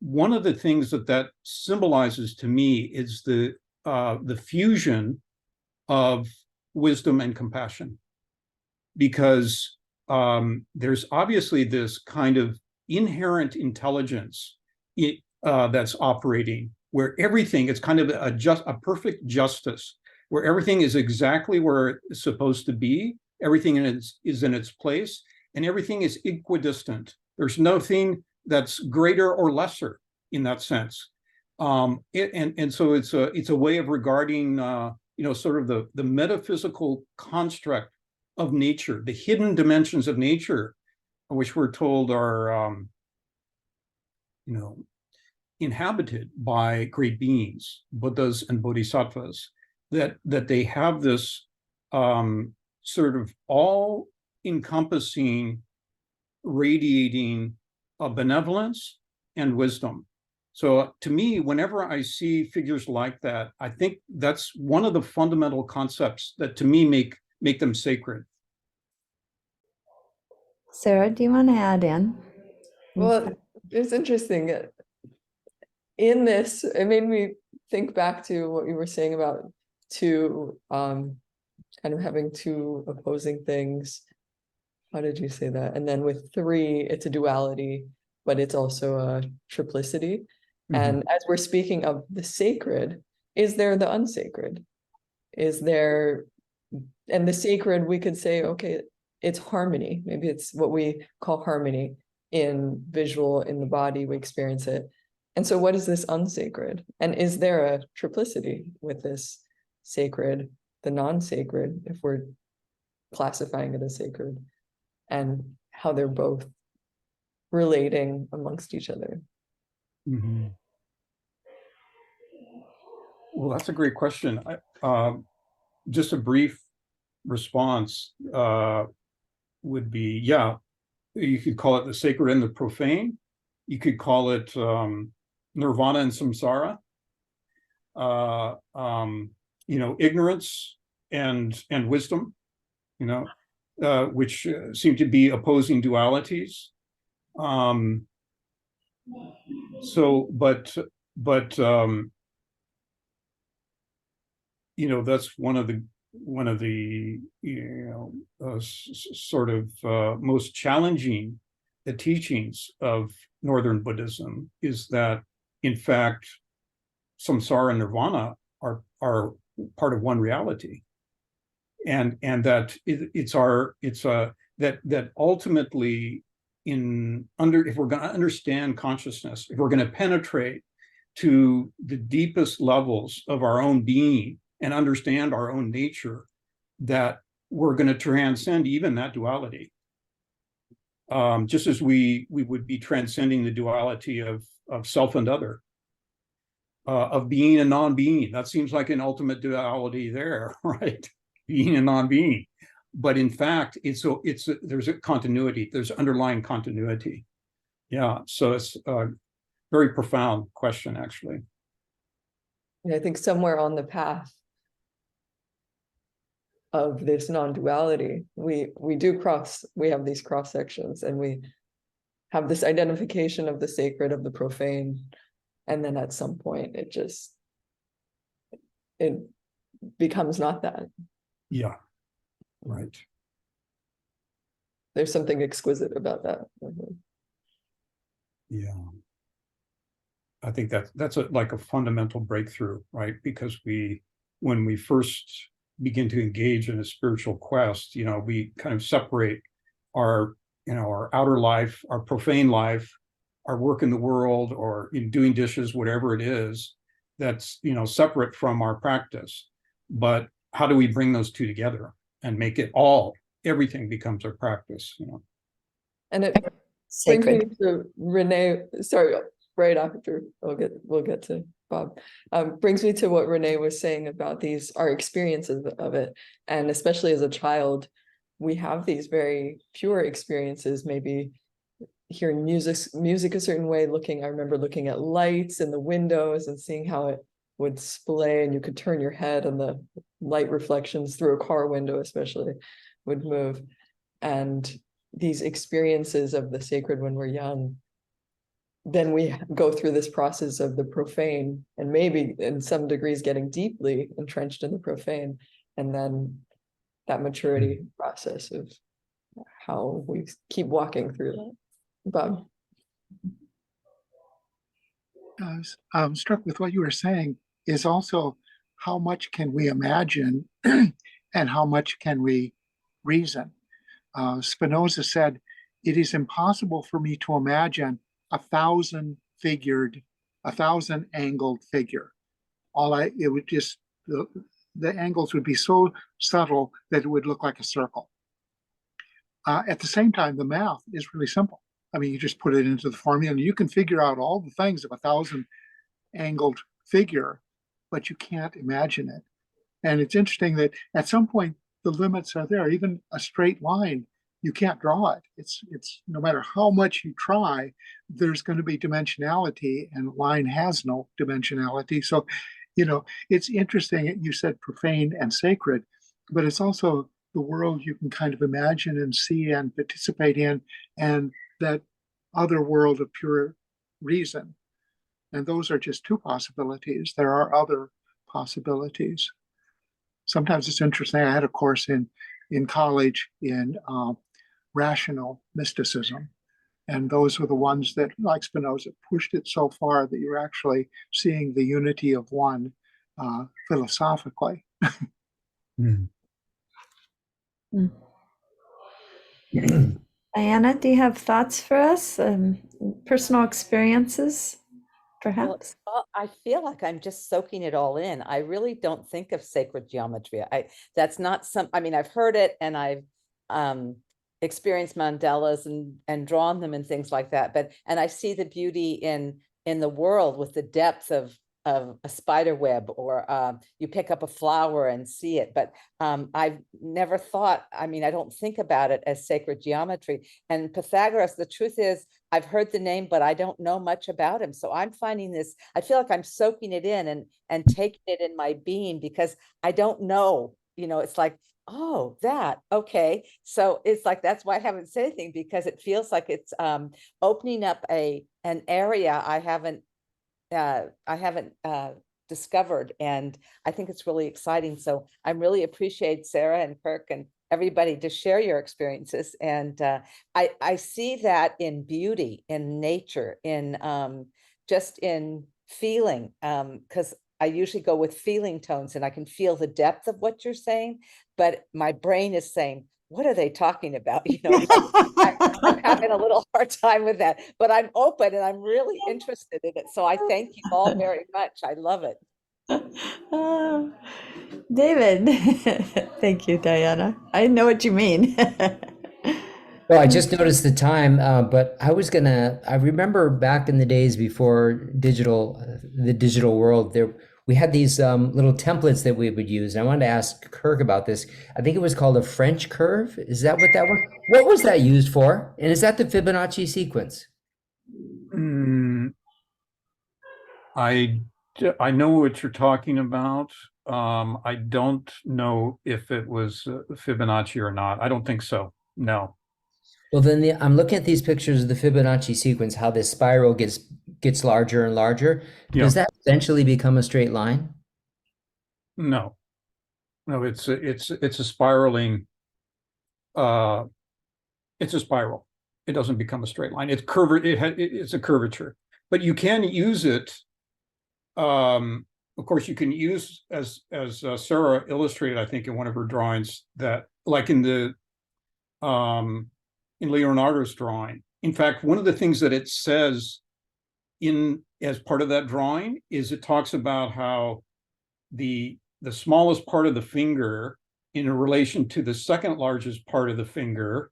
one of the things that symbolizes to me is the fusion of wisdom and compassion, because there's obviously this kind of inherent intelligence that's operating, where everything, it's kind of a perfect justice, where everything is exactly where it's supposed to be, everything is in its place, and everything is equidistant. There's nothing that's greater or lesser in that sense. And so it's a way of regarding sort of the metaphysical construct of nature, the hidden dimensions of nature, which we're told are inhabited by great beings, Buddhas and Bodhisattvas, that they have this sort of all-encompassing, radiating benevolence and wisdom. So to me, whenever I see figures like that, I think that's one of the fundamental concepts that to me make them sacred. Sarah, do you want to add in? Well, it's interesting. In this, it made me think back to what you were saying about two, kind of having two opposing things. How did you say that? And then with three, it's a duality, but it's also a triplicity. And as we're speaking of the sacred, is there the unsacred? Is there, and the sacred, we could say, okay, it's harmony. Maybe it's what we call harmony in visual, in the body, we experience it. And so what is this unsacred? And is there a triplicity with this sacred, the non-sacred, if we're classifying it as sacred, and how they're both relating amongst each other? Well, that's a great question. Just a brief response would be, yeah, you could call it the sacred and the profane. You could call it nirvana and samsara. Ignorance and wisdom, which seem to be opposing dualities. That's one of the sort of most challenging teachings of Northern Buddhism, is that in fact samsara and nirvana are part of one reality, and that that ultimately, if we're going to understand consciousness, if we're going to penetrate to the deepest levels of our own being and understand our own nature, that we're going to transcend even that duality. Just as we would be transcending the duality of self and other, of being and non-being. That seems like an ultimate duality there, right? Being and non-being. But in fact, there's a continuity, there's underlying continuity. Yeah, so it's a very profound question, actually. And I think somewhere on the path of this non-duality, we have these cross sections, and we have this identification of the sacred, of the profane, and then at some point it becomes not that. Yeah, right. There's something exquisite about that. Yeah, I think that's like a fundamental breakthrough, right? Because when we first begin to engage in a spiritual quest, we kind of separate our outer life, our profane life, our work in the world, or in doing dishes, whatever it is, that's separate from our practice. But how do we bring those two together and make it everything becomes our practice? And it brings me to Renée. Sorry, right after we'll get to Bob. Brings me to what Renée was saying about our experiences of it, and especially as a child, we have these very pure experiences. Maybe hearing music a certain way. I remember looking at lights in the windows and seeing how it would splay, and you could turn your head, and the light reflections through a car window, especially, would move. And these experiences of the sacred when we're young, then we go through this process of the profane, and maybe in some degrees getting deeply entrenched in the profane, and then that maturity process of how we keep walking through that. Bob? I'm struck with what you were saying is also how much can we imagine and how much can we reason. Spinoza said, it is impossible for me to imagine a 1,000-angled figure. The angles would be so subtle that it would look like a circle. At the same time, the math is really simple. I mean, you just put it into the formula and you can figure out all the things of 1,000 angled figure, but you can't imagine it. And it's interesting that at some point the limits are there. Even a straight line, you can't draw it. It's no matter how much you try, there's going to be dimensionality, and line has no dimensionality. So, it's interesting. You said profane and sacred, but it's also the world you can kind of imagine and see and participate in, and that other world of pure reason. And those are just two possibilities. There are other possibilities. Sometimes it's interesting. I had a course in college in rational mysticism. And those were the ones that, like Spinoza, pushed it so far that you're actually seeing the unity of one philosophically. Hmm. Diana, do you have thoughts for us? Personal experiences, perhaps? Well, I feel like I'm just soaking it all in. I really don't think of sacred geometry. That's not I mean, I've heard it and I've experienced mandalas and drawn them and things like that. And I see the beauty in the world with the depth of a spider web, or you pick up a flower and see it. But I've never thought, I mean, I don't think about it as sacred geometry. And Pythagoras, the truth is, I've heard the name, but I don't know much about him. So I'm finding this, I feel like I'm soaking it in and taking it in my being, because I don't know, it's like, oh, that, okay. So it's like, that's why I haven't said anything, because it feels like it's opening up an area I haven't discovered, and I think it's really exciting. So I really appreciate Sarah and Kirk and everybody to share your experiences. And I see that in beauty, in nature, in just in feeling, because I usually go with feeling tones and I can feel the depth of what you're saying, but my brain is saying, what are they talking about? I'm having a little hard time with that, but I'm open and I'm really interested in it. So I thank you all very much. I love it. David, thank you, Diana. I know what you mean. Well, I just noticed the time, but I remember back in the days before the digital world, we had these little templates that we would use. And I wanted to ask Kirk about this. I think it was called a French curve. Is that what that was? What was that used for? And is that the Fibonacci sequence? I know what you're talking about. I don't know if it was Fibonacci or not. I don't think so. No. Well, then I'm looking at these pictures of the Fibonacci sequence, how this spiral gets larger and larger. Yeah. Does that eventually become a straight line? No. It's a spiraling. It's a spiral. It doesn't become a straight line. It's it's a curvature, but you can use it. Of course, you can use, as Sarah illustrated, I think, in one of her drawings, that like in Leonardo's drawing. In fact, one of the things that it says as part of that drawing is it talks about how the smallest part of the finger in relation to the second largest part of the finger,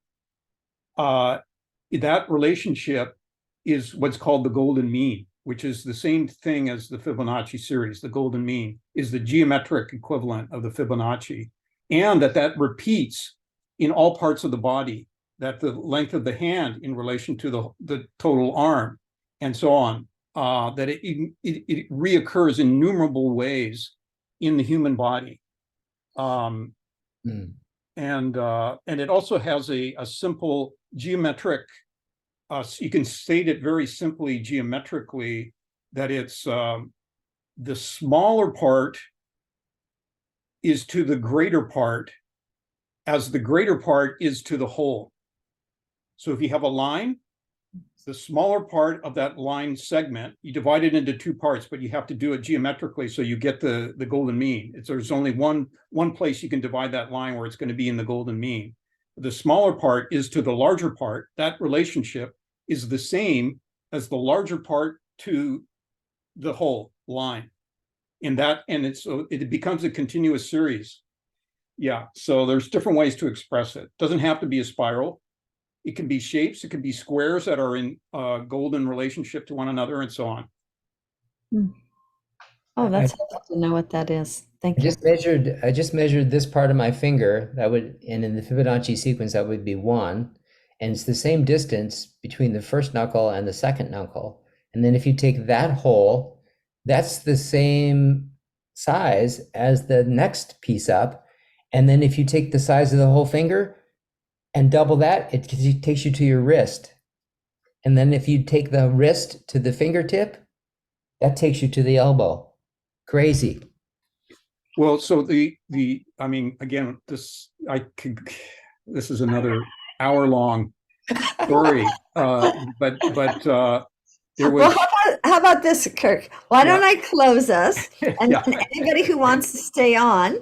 that relationship is what's called the golden mean, which is the same thing as the Fibonacci series. The golden mean is the geometric equivalent of the Fibonacci, and that repeats in all parts of the body, that the length of the hand in relation to the total arm, and so on, that it reoccurs in innumerable ways in the human body. And it also has a simple geometric, you can state it very simply geometrically, that it's the smaller part is to the greater part as the greater part is to the whole. So if you have a line, the smaller part of that line segment, you divide it into two parts, but you have to do it geometrically so you get the golden mean. There's only one place you can divide that line where it's going to be in the golden mean. The smaller part is to the larger part. That relationship is the same as the larger part to the whole line. And it becomes a continuous series. Yeah, so there's different ways to express it. Doesn't have to be a spiral. It can be shapes, it can be squares that are in golden relationship to one another, and so on. Oh, I- that's helpful to know what that is. Thank I you. just measured this part of my finger. That would, and in the Fibonacci sequence, that would be 1. And it's the same distance between the first knuckle and the second knuckle. And then if you take that hole, that's the same size as the next piece up. And then if you take the size of the whole finger and double that, it takes you to your wrist. And then if you take the wrist to the fingertip, that takes you to the elbow. Crazy. Well, so I mean, again, this is another hour-long story. But there Well, was, how about this, Kirk? Why don't Yeah. I close us? And Yeah. anybody who wants to stay on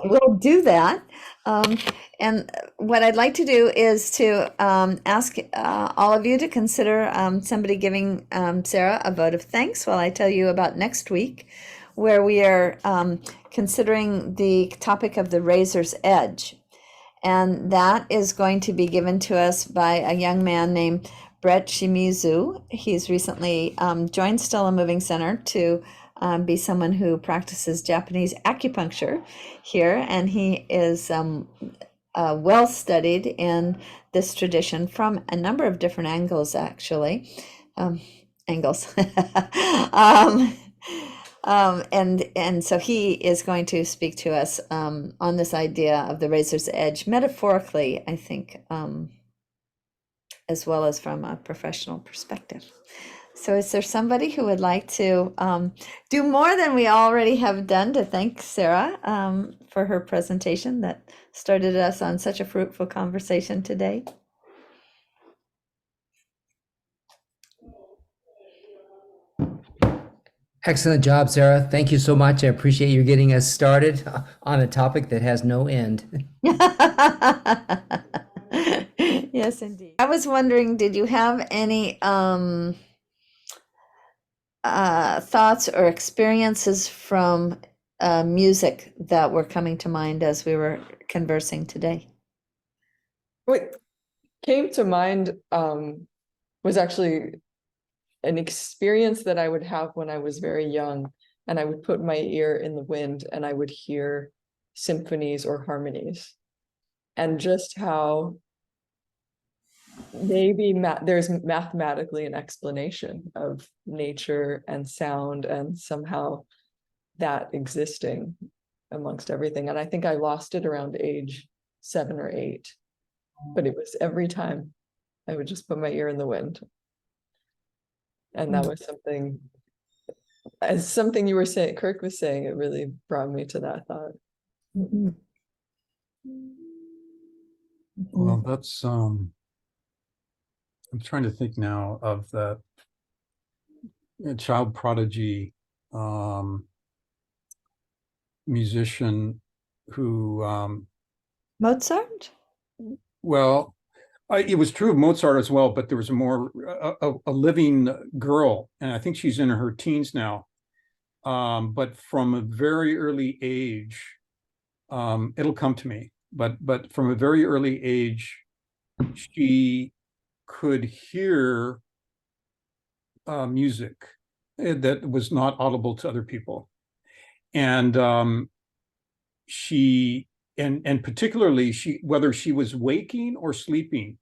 will do that. And what I'd like to do is to ask all of you to consider somebody giving Sarah a vote of thanks while I tell you about next week, where we are considering the topic of the razor's edge. And that is going to be given to us by a young man named Brett Shimizu. He's recently joined Stella Moving Center to be someone who practices Japanese acupuncture here, and he is well studied in this tradition from a number of different angles, actually. Angles. And so he is going to speak to us on this idea of the razor's edge, metaphorically, I think, as well as from a professional perspective. So is there somebody who would like to do more than we already have done to thank Sarah for her presentation that started us on such a fruitful conversation today? Excellent job, Sarah. Thank you so much. I appreciate you getting us started on a topic that has no end. Yes, indeed. I was wondering, did you have any thoughts or experiences from music that were coming to mind as we were conversing today? What came to mind was actually an experience that I would have when I was very young, and I would put my ear in the wind and I would hear symphonies or harmonies, and just how maybe there's mathematically an explanation of nature and sound and somehow that existing amongst everything. And I think I lost it around age 7 or 8, but it was every time I would just put my ear in the wind. And that was something, as something you were saying, Kirk was saying, it really brought me to that thought. Mhm. Well, that's I'm trying to think now of that child prodigy musician who Mozart? well, it was true of Mozart as well, but there was a living girl, and I think she's in her teens now. But from a very early age, it'll come to me. But from a very early age, she could hear music that was not audible to other people, and she. And particularly whether she was waking or sleeping,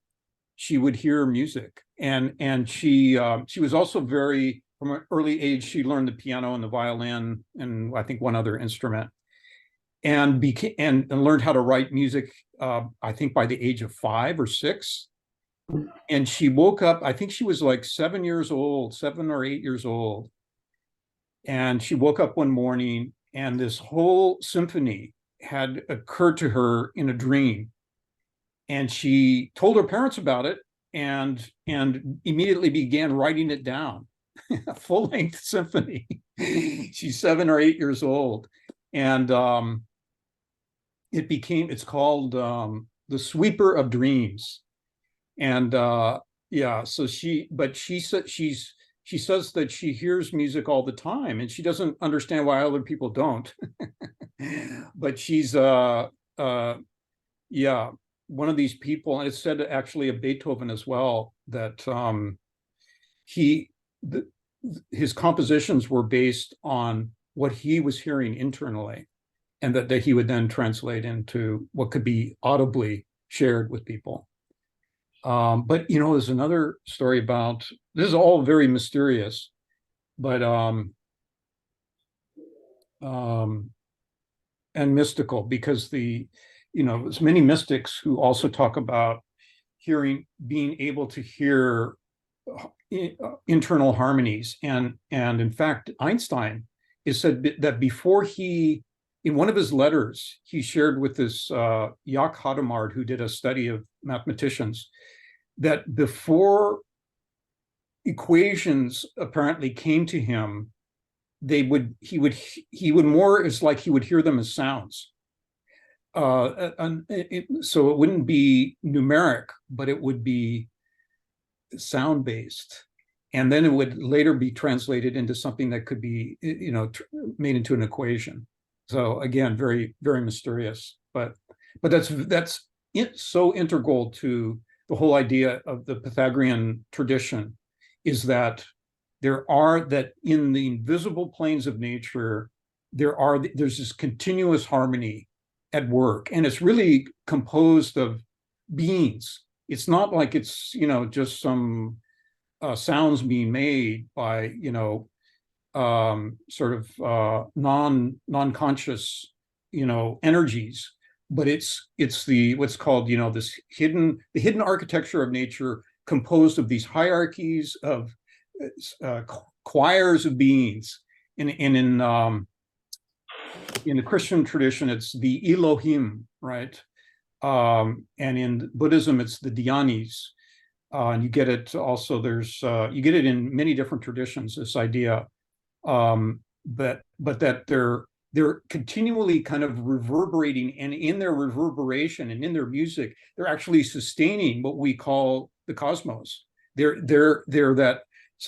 she would hear music. And she was also very, from an early age, she learned the piano and the violin and I think one other instrument, and learned how to write music. I think by the age of 5 or 6. And she woke up. I think she was like 7 or 8 years old, and she woke up one morning and this whole symphony had occurred to her in a dream, and she told her parents about it and immediately began writing it down. A full-length symphony. She's 7 or 8 years old, and it's called The Sweeper of Dreams. And yeah, so she says that she hears music all the time, and she doesn't understand why other people don't. But she's yeah, one of these people, and it's said actually of Beethoven as well, that his compositions were based on what he was hearing internally, and that he would then translate into what could be audibly shared with people. But there's another story about, this is all very mysterious, but and mystical, because there's many mystics who also talk about being able to hear internal harmonies, and in fact, Einstein is said that before in one of his letters, he shared with this Jaak Hadamard, who did a study of mathematicians, that before equations apparently came to him, he would more, it's like he would hear them as sounds. So it wouldn't be numeric, but it would be sound based, and then it would later be translated into something that could be made into an equation. So again, very, very mysterious, but that's so integral to the whole idea of the Pythagorean tradition, is that that in the invisible planes of nature, there's this continuous harmony at work, and it's really composed of beings. It's not like it's just some sounds being made by sort of non-conscious energies, but it's what's called this hidden architecture of nature, composed of these hierarchies of choirs of beings. In the Christian tradition, it's the Elohim, right? And in Buddhism, it's the dhyanis. And you get it also, you get it in many different traditions, this idea, but that they're continually kind of reverberating, and in their reverberation and in their music, they're actually sustaining what we call the cosmos. They're that,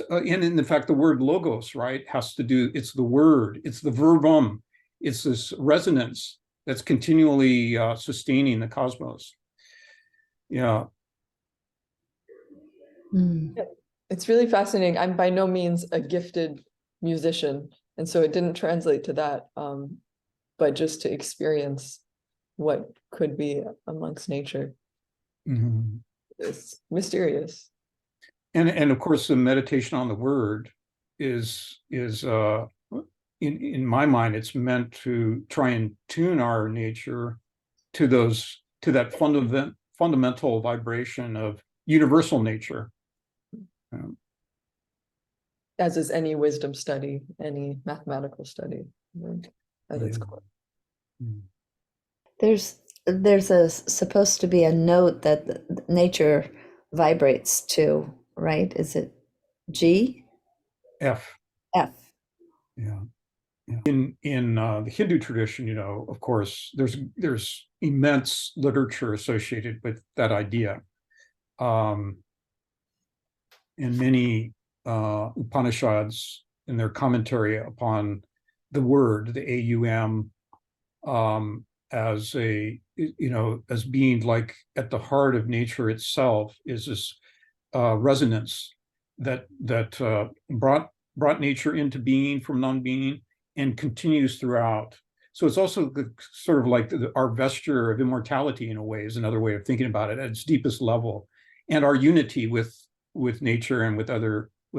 and in fact, the word logos, right, it's the word, it's the verbum, it's this resonance that's continually sustaining the cosmos. Yeah. It's really fascinating. I'm by no means a gifted musician, and so it didn't translate to that, but just to experience what could be amongst nature. Mm-hmm. It's mysterious. And of course, the meditation on the word is in my mind, it's meant to try and tune our nature to that fundamental vibration of universal nature. As is any wisdom study, any mathematical study, right, at its core. There's supposed to be a note that nature vibrates to, right? Is it G? F. F. Yeah. In the Hindu tradition, of course, there's immense literature associated with that idea. And many Upanishads, in their commentary upon the word, the AUM, as as being like at the heart of nature itself, is this resonance that brought nature into being from non-being and continues throughout. So it's also sort of like our vesture of immortality, in a way, is another way of thinking about it at its deepest level, and our unity with nature and with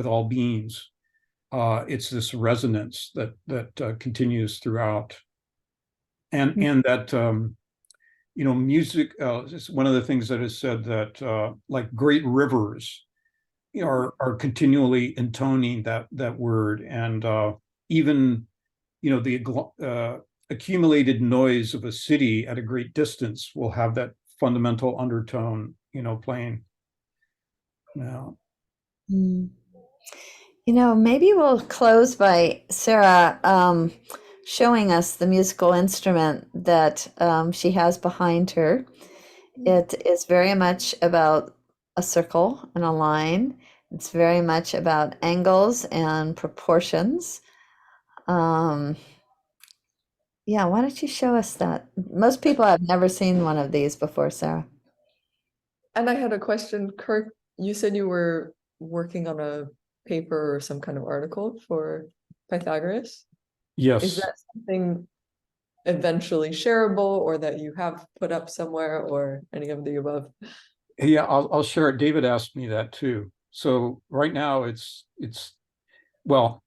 all beings. It's this resonance that continues throughout, and that music is one of the things that is said, that like great rivers are continually intoning that word, and even the accumulated noise of a city at a great distance will have that fundamental undertone playing. Now, maybe we'll close by Sarah showing us the musical instrument that she has behind her. It is very much about a circle and a line. It's very much about angles and proportions. Yeah, why don't you show us that? Most people have never seen one of these before, Sarah. And I had a question, Kirk, you said you were working on a paper or some kind of article for Pythagoras. Yes. Is that something eventually shareable, or that you have put up somewhere, or any of the above? Yeah, I'll share it. David asked me that too. So right now it's well,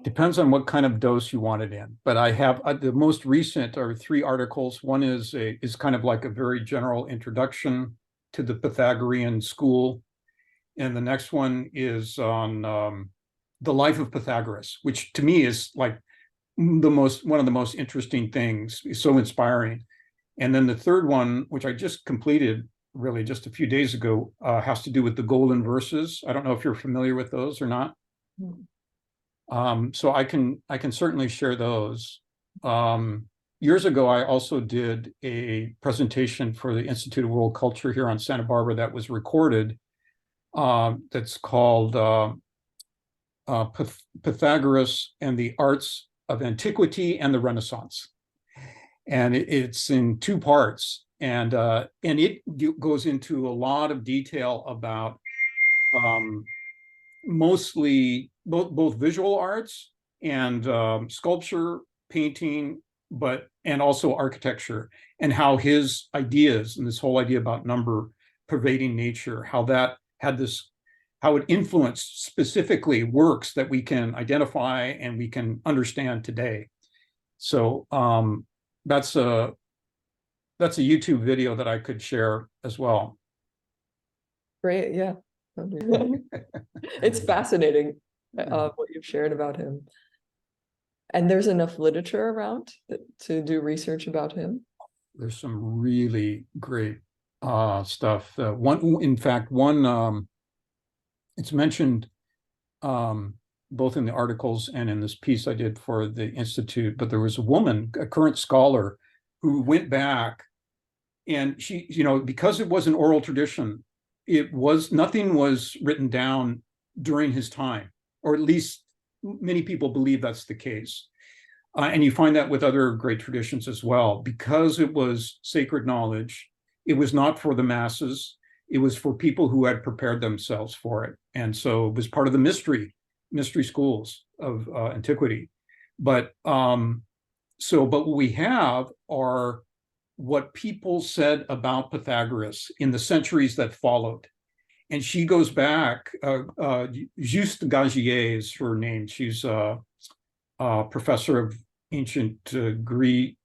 depends on what kind of dose you want it in. But I have the most recent are 3 articles. One is kind of like a very general introduction to the Pythagorean school, and the next one is on the life of Pythagoras, which to me is like one of the most interesting things. It's so inspiring. And then the third one, which I just completed really just a few days ago, has to do with the golden verses. I don't know if you're familiar with those or not. So I can certainly share those. Years ago, I also did a presentation for the Institute of World Culture here on Santa Barbara that was recorded. That's called Pythagoras and the Arts of Antiquity and the Renaissance. And it's in 2 parts, and it goes into a lot of detail about mostly both visual arts and sculpture, painting, and also architecture, and how his ideas and this whole idea about number pervading nature, how it influenced specifically works that we can identify and we can understand today. So that's a YouTube video that I could share as well. Great, yeah. It's fascinating what you've shared about him. And there's enough literature around to do research about him. There's some really great stuff. It's mentioned both in the articles and in this piece I did for the Institute, but there was a woman, a current scholar, who went back, and she, because it was an oral tradition, nothing was written down during his time, or at least many people believe that's the case. And you find that with other great traditions as well. Because it was sacred knowledge, it was not for the masses. It was for people who had prepared themselves for it. And so it was part of the mystery schools of antiquity. But what we have are what people said about Pythagoras in the centuries that followed. And she goes back, Juste Gagier is her name. She's a professor of ancient Greece,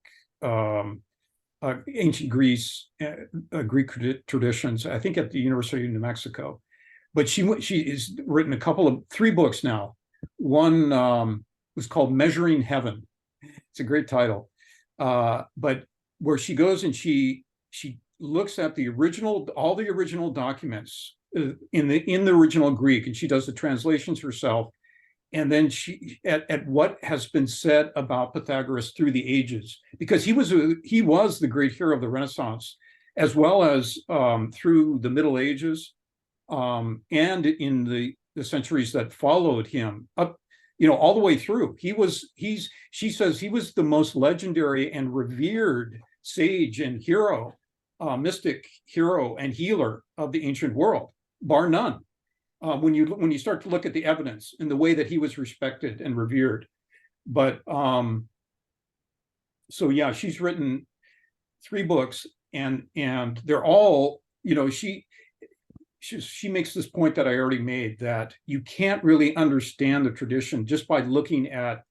Greek traditions, I think at the University of New Mexico. But she has written 3 books now. One was called Measuring Heaven. It's a great title. But where she goes and she looks at all the original documents in the original Greek, and she does the translations herself. And then she at what has been said about Pythagoras through the ages, because he was the great hero of the Renaissance, as well as through the Middle Ages, and in the centuries that followed him up, all the way through. She says he was the most legendary and revered sage and hero, mystic hero and healer of the ancient world, bar none. When you start to look at the evidence and the way that he was respected and revered. But so yeah, she's written 3 books, and they're all, she makes this point that I already made, that you can't really understand the tradition just by looking at,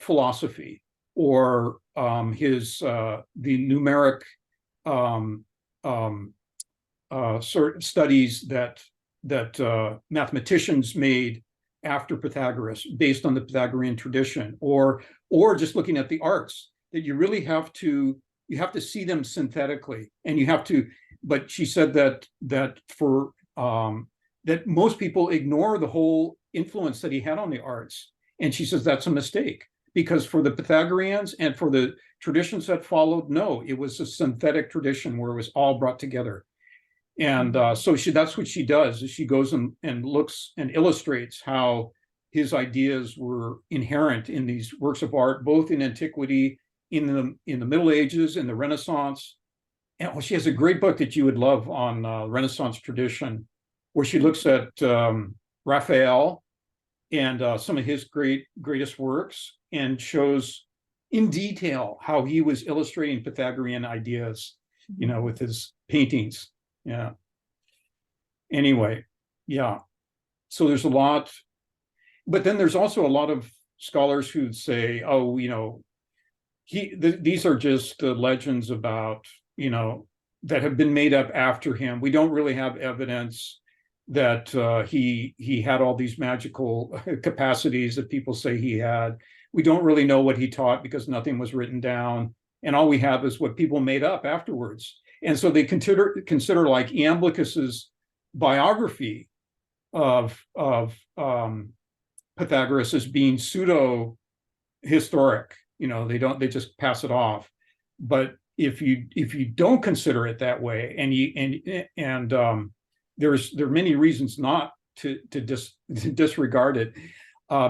philosophy or the numeric sort of studies that mathematicians made after Pythagoras based on the Pythagorean tradition, or just looking at the arts, that you really have to see them synthetically, and but she said that for that most people ignore the whole influence that he had on the arts. And she says that's a mistake, because for the Pythagoreans and for the traditions that followed, no, it was a synthetic tradition where it was all brought together. And so that's what she does, is she goes and looks and illustrates how his ideas were inherent in these works of art, both in antiquity, in the Middle Ages, in the Renaissance, and she has a great book that you would love on Renaissance tradition, where she looks at Raphael and some of his greatest works, and shows in detail how he was illustrating Pythagorean ideas, with his paintings. Yeah. Anyway, yeah. So there's a lot, but then there's also a lot of scholars who say, oh, these are just legends about, that have been made up after him. We don't really have evidence that he had all these magical capacities that people say he had. We don't really know what he taught because nothing was written down, and all we have is what people made up afterwards. And so they consider like Iamblichus's biography of Pythagoras as being pseudo historic. They just pass it off. But if you don't consider it that way, and there are many reasons not to disregard it,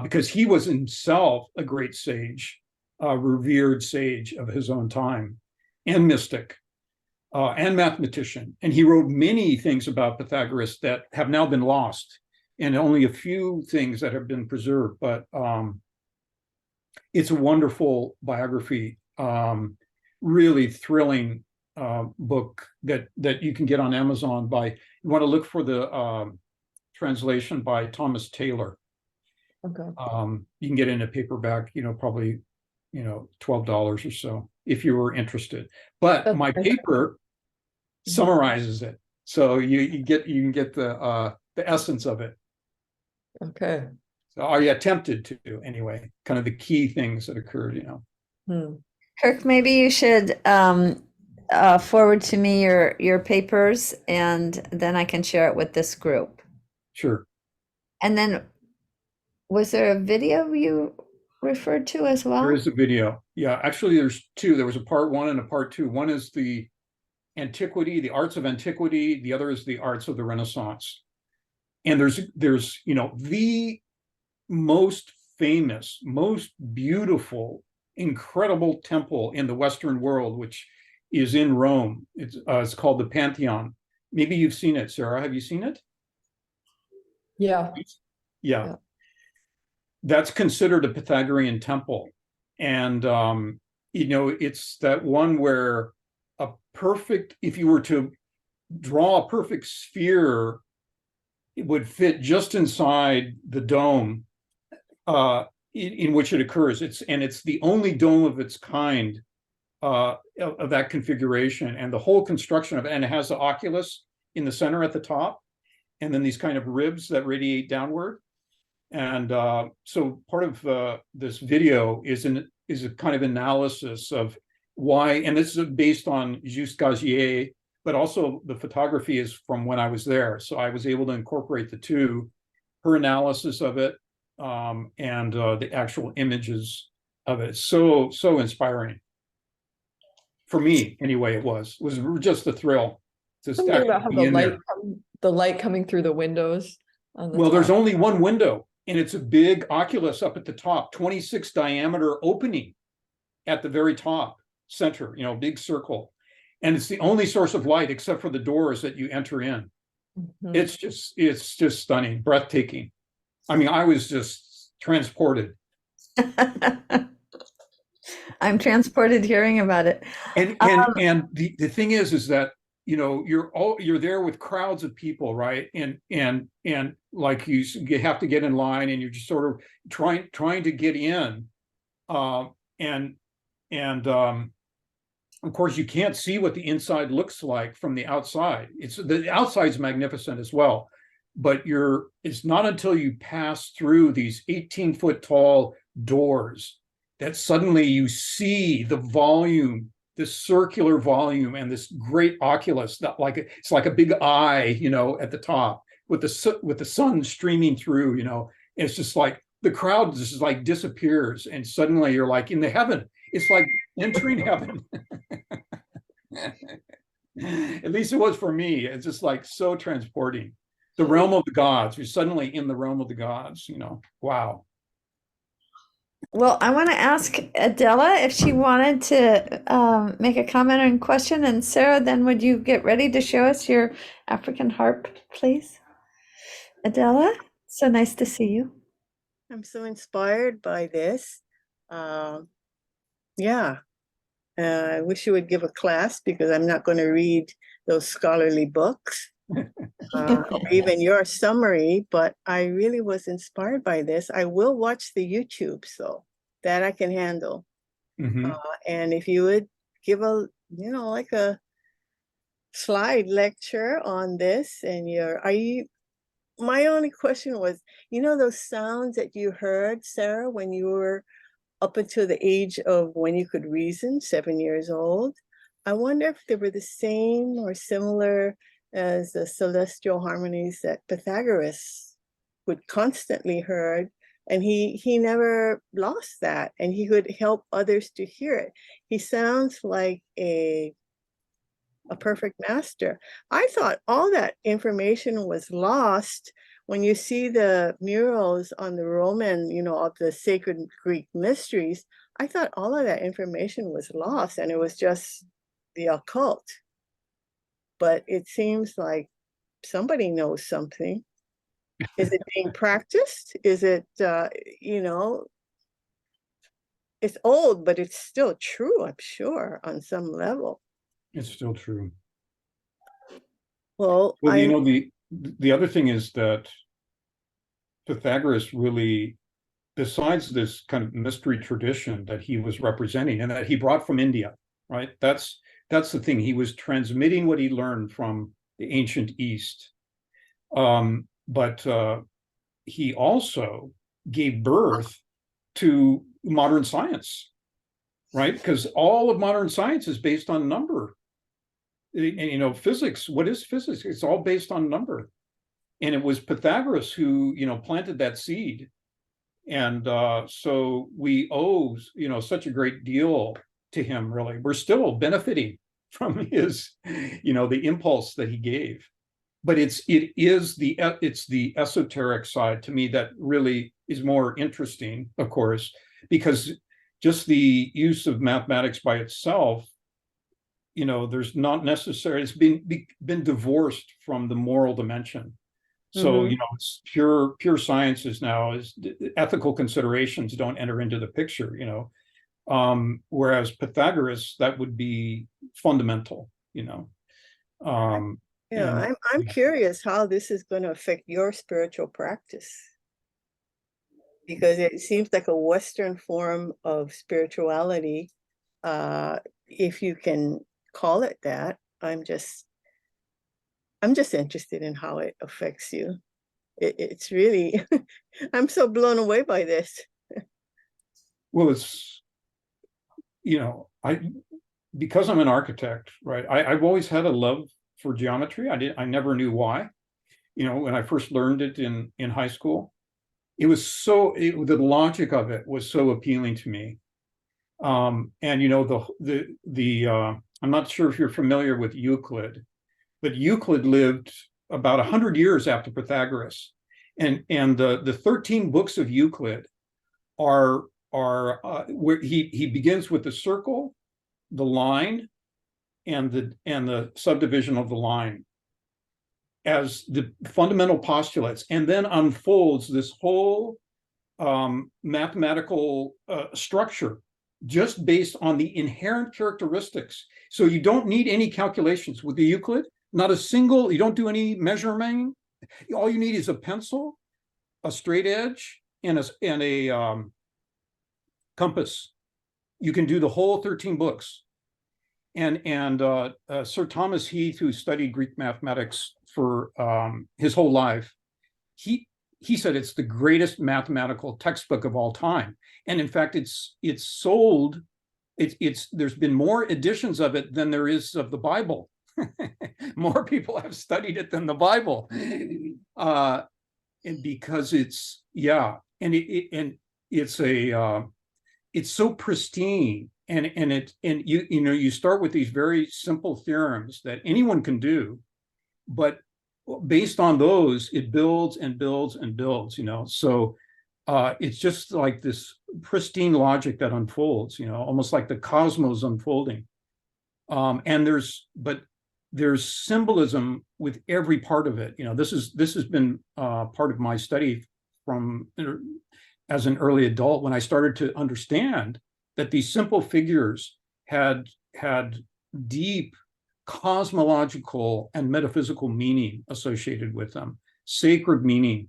because he was himself a great sage, a revered sage of his own time, and mystic, and mathematician. And he wrote many things about Pythagoras that have now been lost, and only a few things that have been preserved. But it's a wonderful biography, really thrilling book that you can get on Amazon. You want to look for the translation by Thomas Taylor. Okay. You can get it in a paperback, probably, $12 or so if you were interested. But my paper summarizes it, so you can get the essence of it. Okay. So are you attempted to, anyway, kind of the key things that occurred, Kirk, maybe you should forward to me your papers, and then I can share it with this group. Sure. And then, was there a video you referred to as well? There is a video. Yeah, actually there's two. There was a part 1 and a part 2. One is the arts of antiquity. The other is the arts of the Renaissance. And there's the most famous, most beautiful, incredible temple in the Western world, which is in Rome. It's called the Pantheon. Maybe you've seen it, Sarah. Have you seen it? Yeah. Yeah. That's considered a Pythagorean temple. And, it's that one where if you were to draw a perfect sphere, it would fit just inside the dome in which it occurs. It's the only dome of its kind of that configuration, and the whole construction of it, and it has the oculus in the center at the top, and then these kind of ribs that radiate downward. And so part of this video is a kind of analysis of why, and this is based on Juste Gazier, but also the photography is from when I was there. So I was able to incorporate the two, her analysis of it, and the actual images of it. So inspiring. For me, anyway, it was just a thrill. Something about how the light coming through the windows. Well, there's only one window, and it's a big oculus up at the top, 26 diameter opening at the very top center, big circle. And it's the only source of light except for the doors that you enter in. Mm-hmm. It's just stunning, breathtaking. I mean, I was just transported. I'm transported hearing about it. And the thing is that, you're there with crowds of people, right? And like you have to get in line, and you're just sort of trying to get in. Of course, you can't see what the inside looks like from the outside. The outside's magnificent as well, but it's not until you pass through these 18-foot tall doors that suddenly you see the volume, this circular volume, and this great oculus that it's like a big eye, at the top with the sun streaming through. It's just like the crowd just like disappears, and suddenly you're like in the heaven. It's like entering heaven. At least it was for me. It's just like so transporting. The realm of the gods. You're suddenly in the realm of the gods. Wow. Well, I want to ask Adela if she wanted to make a comment or question. And Sarah, then would you get ready to show us your African harp, please? Adela, so nice to see you. I'm so inspired by this. Yeah, I wish you would give a class because I'm not going to read those scholarly books. Or even your summary, but I really was inspired by this. I will watch the YouTube, so that I can handle. Mhm. And if you would give a, like a slide lecture on this, and my only question was, those sounds that you heard, Sarah, when you were up until the age of when you could reason, 7 years old. I wonder if they were the same or similar as the celestial harmonies that Pythagoras would constantly heard, and he never lost that, and he could help others to hear it. He sounds like a perfect master. I thought all that information was lost when you see the murals on the Roman, of the sacred Greek mysteries. I thought all of that information was lost and it was just the occult. But it seems like somebody knows something. Is it being practiced? Is it, it's old, but it's still true, I'm sure, on some level. It's still true. Well, Well, the other thing is that Pythagoras really, besides this kind of mystery tradition that he was representing and that he brought from India, right? That's the thing. He was transmitting what he learned from the ancient East. But he also gave birth to modern science, right? Because all of modern science is based on number. And, physics, what is physics? It's all based on number. And it was Pythagoras who, planted that seed. And so we owe, such a great deal to him, really. We're still benefiting from his, the impulse that he gave. But it's the esoteric side to me that really is more interesting, of course, because just the use of mathematics by itself, there's not necessarily, it's been divorced from the moral dimension. So, it's pure sciences now, is ethical considerations don't enter into the picture, whereas Pythagoras, that would be fundamental, I'm curious how this is going to affect your spiritual practice, because it seems like a Western form of spirituality, if you can call it that. I'm just interested in how it affects you. It's really, I'm so blown away by this. Well, it's, because I'm an architect, right? I've always had a love for geometry. I never knew why. When I first learned it in high school, it was the logic of it was so appealing to me. And I'm not sure if you're familiar with Euclid, but Euclid lived about 100 years after Pythagoras, and the 13 books of Euclid are where he begins with the circle, the line, and the subdivision of the line as the fundamental postulates, and then unfolds this whole mathematical structure just based on the inherent characteristics. So you don't need any calculations with the Euclid. Not a single, you don't do any measuring. All you need is a pencil, a straight edge, and a compass. You can do the whole 13 books. And Sir Thomas Heath, who studied Greek mathematics for his whole life, he said it's the greatest mathematical textbook of all time. And in fact, it's sold. There's been more editions of it than there is of the Bible. More people have studied it than the Bible, and because it's it's so pristine, and you start with these very simple theorems that anyone can do, but based on those, it builds and builds and builds. So it's just like this pristine logic that unfolds, almost like the cosmos unfolding. And there's symbolism with every part of it. This has been part of my study from as an early adult, when I started to understand that these simple figures had deep cosmological and metaphysical meaning associated with them, sacred meaning,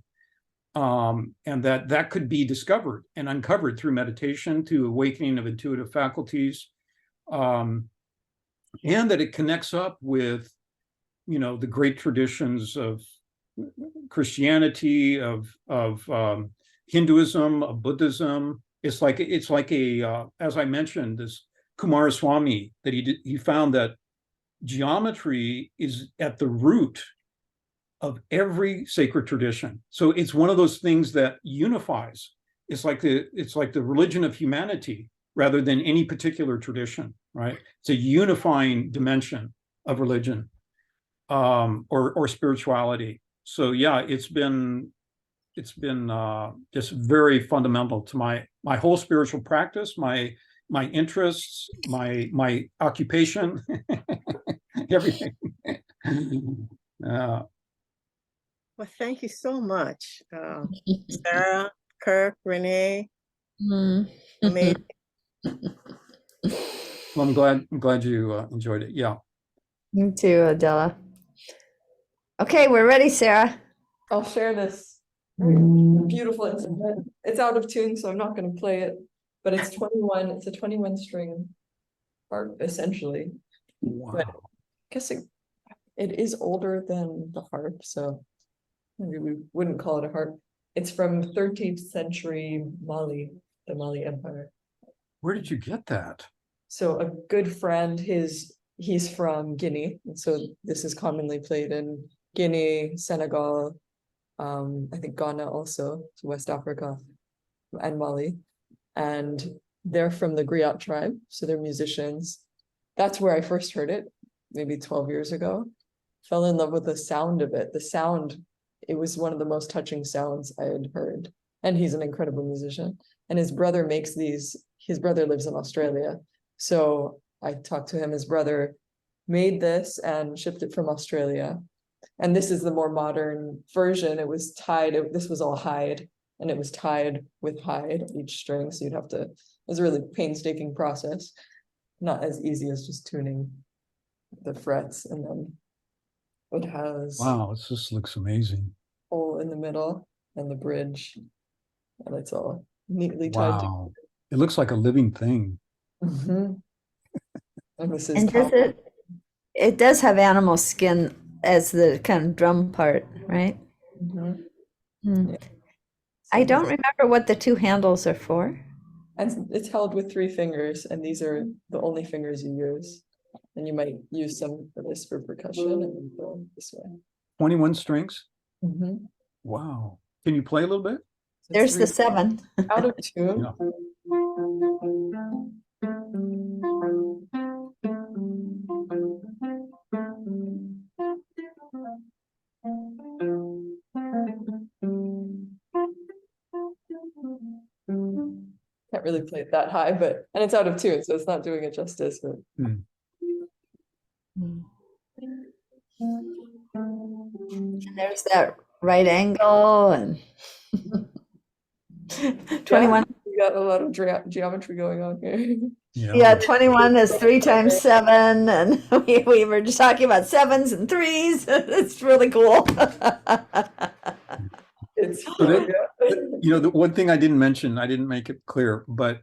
and that could be discovered and uncovered through meditation, through awakening of intuitive faculties, and that it connects up with, the great traditions of Christianity, of Hinduism, of Buddhism. It's like a as I mentioned, this Kumaraswamy, that he found that geometry is at the root of every sacred tradition. So it's one of those things that unifies. It's like the religion of humanity rather than any particular tradition, right? It's a unifying dimension of religion, or spirituality. So yeah, it's been just very fundamental to my whole spiritual practice, my interests, my occupation, everything. Well, thank you so much, Sarah, Kirk, Renee. Amazing. Well, I'm glad you enjoyed it. Yeah. Me too, Adela. Okay, we're ready, Sarah. I'll share this beautiful instrument. It's out of tune, so I'm not going to play it, but it's 21. It's a 21 string harp, essentially. Wow. But I guess it is older than the harp, so maybe we wouldn't call it a harp. It's from 13th century Mali, the Mali Empire. Where did you get that? So a good friend, he's from Guinea, and so this is commonly played in Guinea, Senegal, I think Ghana also, so West Africa, and Mali. And they're from the Griot tribe, so they're musicians. That's where I first heard it, maybe 12 years ago. Fell in love with the sound of it. The sound, it was one of the most touching sounds I had heard. And he's an incredible musician. And his brother makes these, his brother lives in Australia. So I talked to him, his brother made this and shipped it from Australia. And this is the more modern version. It was tied, this was all hide, and it was tied with hide, each string. So you'd have to, it was a really painstaking process. Not as easy as just tuning the frets. And then it has Wow, it just looks amazing. hole in the middle and the bridge. And it's all neatly tied together. Wow. It looks like a living thing. And this is And it does have animal skin as the kind of drum part, right? Yeah. I don't remember what the two handles are for. And it's held with 3 fingers, and these are the only fingers you use. And you might use some for this for percussion and then go this way. 21 strings? Wow. Can you play a little bit? So There's the 3 7. out of tune. Yeah. Can't really play it that high, but and it's out of tune, so it's not doing it justice. But And there's that right angle and 21. you got a lot of geometry going on here. Yeah, 21 is 3 times 7, and we were just talking about 7s and 3s. It's really cool. It's So the one thing I didn't mention, I didn't make it clear, but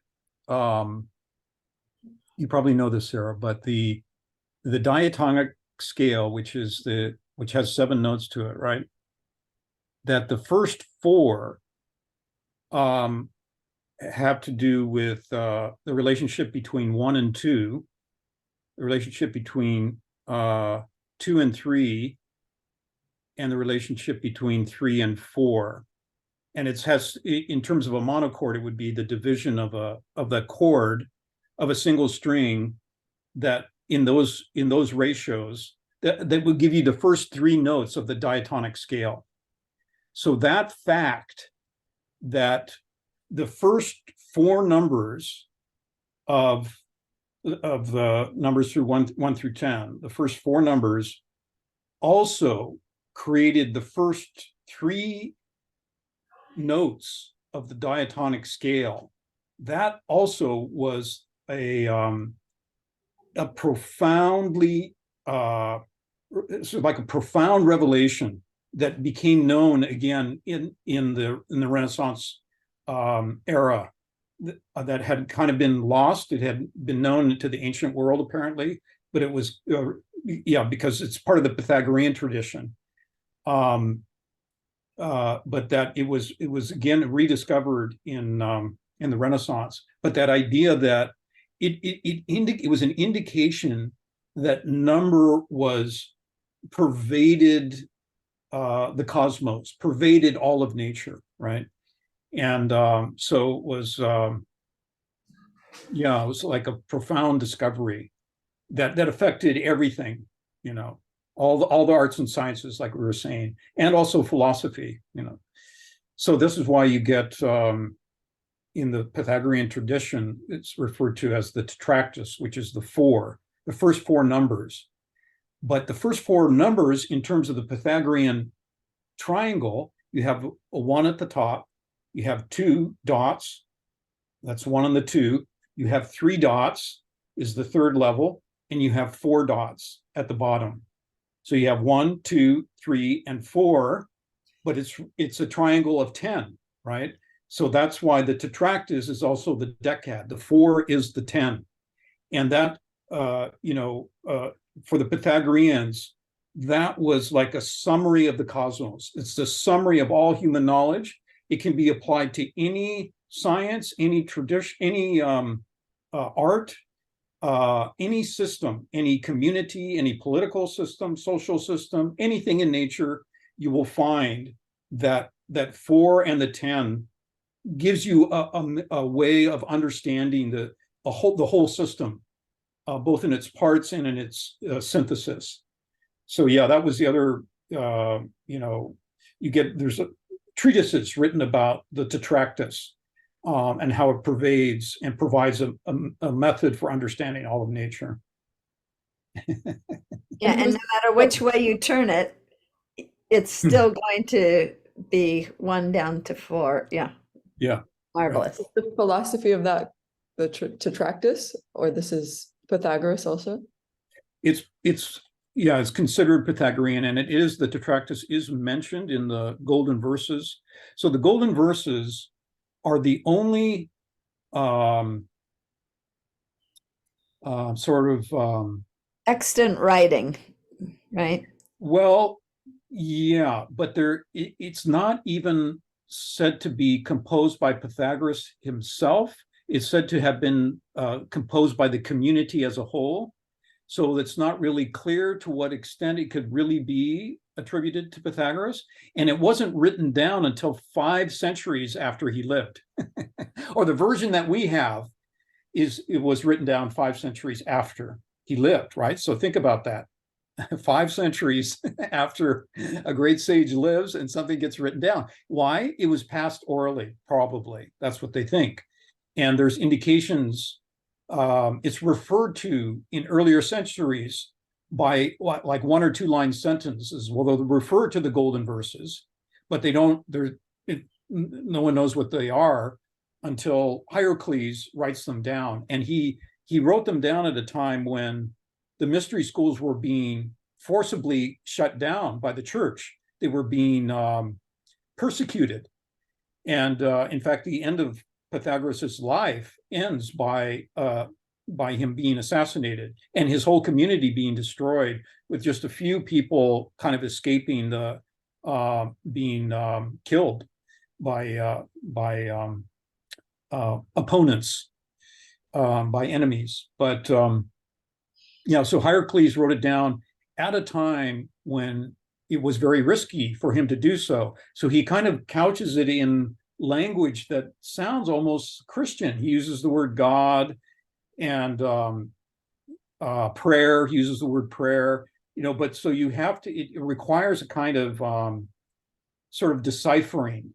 you probably know this, Sarah, but the diatonic scale, which has 7 notes to it, right? That the first 4 have to do with the relationship between 1 and 2, the relationship between 2 and 3, and the relationship between 3 and 4. And it has, in terms of a monochord, it would be the division of the chord of a single string that in those ratios that would give you the first 3 notes of the diatonic scale. So that fact that the first four numbers of the numbers through 1 through 10, the first four numbers also created the first three notes of the diatonic scale. That also was a profoundly sort of like a profound revelation that became known again in the Renaissance era, that had kind of been lost. It had been known to the ancient world apparently, but it was because it's part of the Pythagorean tradition. But that it was again rediscovered in the Renaissance. But that idea that it was an indication that number was pervaded the cosmos, pervaded all of nature, right? And so it was like a profound discovery that affected everything, you know, all the arts and sciences, like we were saying, and also philosophy, you know. So this is why you get in the Pythagorean tradition, it's referred to as the tetractys, which is the first four numbers. But the first four numbers, in terms of the Pythagorean triangle, you have a 1 at the top, you have 2 dots, that's 1 and the 2, you have 3 dots is the third level, and you have 4 dots at the bottom. So you have 1, 2, 3, and 4, but it's a triangle of 10, right? So that's why the tetractys is also the decad. The 4 is the 10, and that for the Pythagoreans, that was like a summary of the cosmos. It's the summary of all human knowledge. It can be applied to any science, any tradition, any art, any system, any community, any political system, social system, anything in nature. You will find that 4 and the 10 gives you a way of understanding the whole system, both in its parts and in its synthesis. So yeah, that was the other, there's treatises written about the tetractys and how it pervades and provides a method for understanding all of nature. Yeah, and no matter which way you turn it, it's still going to be 1 down to 4. Yeah. Yeah. Marvelous. Right. The philosophy of that, the tetractys, or this is Pythagoras also? It's considered Pythagorean, and the tetractys is mentioned in the golden verses. So the golden verses are the only extant writing, right? Well, yeah, but it's not even said to be composed by Pythagoras himself. It's said to have been composed by the community as a whole. So it's not really clear to what extent it could really be attributed to Pythagoras. And it wasn't written down until 5 centuries after he lived. Or the version that we have it was written down 5 centuries after he lived, right? So think about that. 5 centuries after a great sage lives and something gets written down. Why? It was passed orally, probably. That's what they think. And there's indications it's referred to in earlier centuries by like 1 or 2 line sentences. Well, they'll refer to the golden verses, but they don't. No one knows what they are until Hierocles writes them down, and he wrote them down at a time when the mystery schools were being forcibly shut down by the church. They were being persecuted, and in fact, the end of Pythagoras's life ends by him being assassinated and his whole community being destroyed, with just a few people kind of escaping being killed by opponents, by enemies. But so Hierocles wrote it down at a time when it was very risky for him to do so. So he kind of couches it in language that sounds almost Christian. He uses the word God and prayer. He uses the word prayer, but so you have to, it requires a kind of sort of deciphering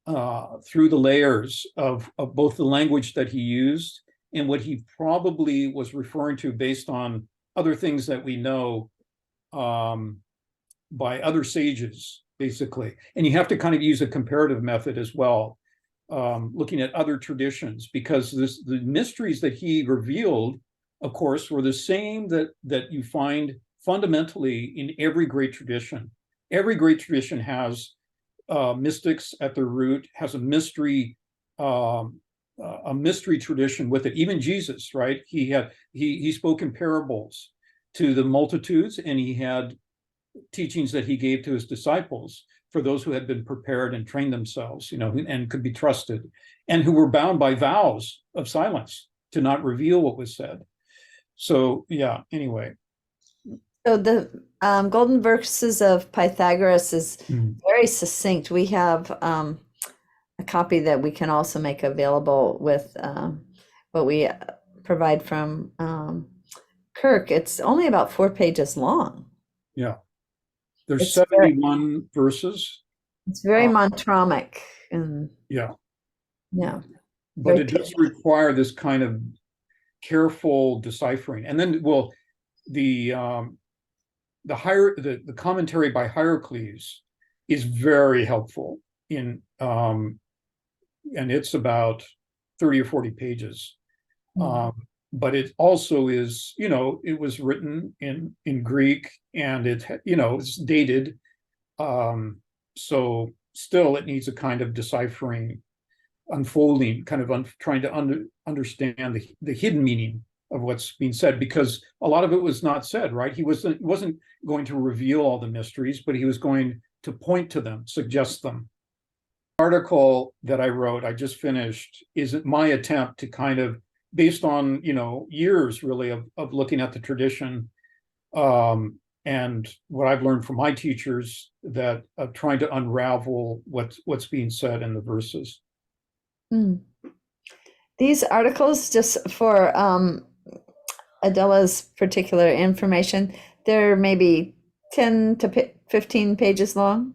through the layers of both the language that he used and what he probably was referring to based on other things that we know by other sages, basically. And you have to kind of use a comparative method as well, looking at other traditions, because the mysteries that he revealed, of course, were the same that you find fundamentally in every great tradition. Every great tradition has mystics at their root, has a mystery tradition with it. Even Jesus, right? He spoke in parables to the multitudes, and he had teachings that he gave to his disciples for those who had been prepared and trained themselves, and could be trusted, and who were bound by vows of silence to not reveal what was said. So yeah, anyway. So the Golden Verses of Pythagoras is very succinct. We have a copy that we can also make available with what we provide from Kirk. It's only about 4 pages long. Yeah. There's It's 71 verses. It's very mantramic, and Yeah. yeah, But very it does require this kind of careful deciphering. And then, well, the commentary by Hierocles is very helpful in and it's about 30 or 40 pages. But it also is, it was written in Greek, and it's dated. So still it needs a kind of deciphering, unfolding, kind of trying to understand the hidden meaning of what's being said, because a lot of it was not said, right? He wasn't going to reveal all the mysteries, but he was going to point to them, suggest them. The article that I wrote, I just finished, is my attempt to kind of, based on years really of looking at the tradition, and what I've learned from my teachers, that of trying to unravel what's being said in the verses. These articles, just for Adela's particular information, they're maybe 10 to 15 pages long.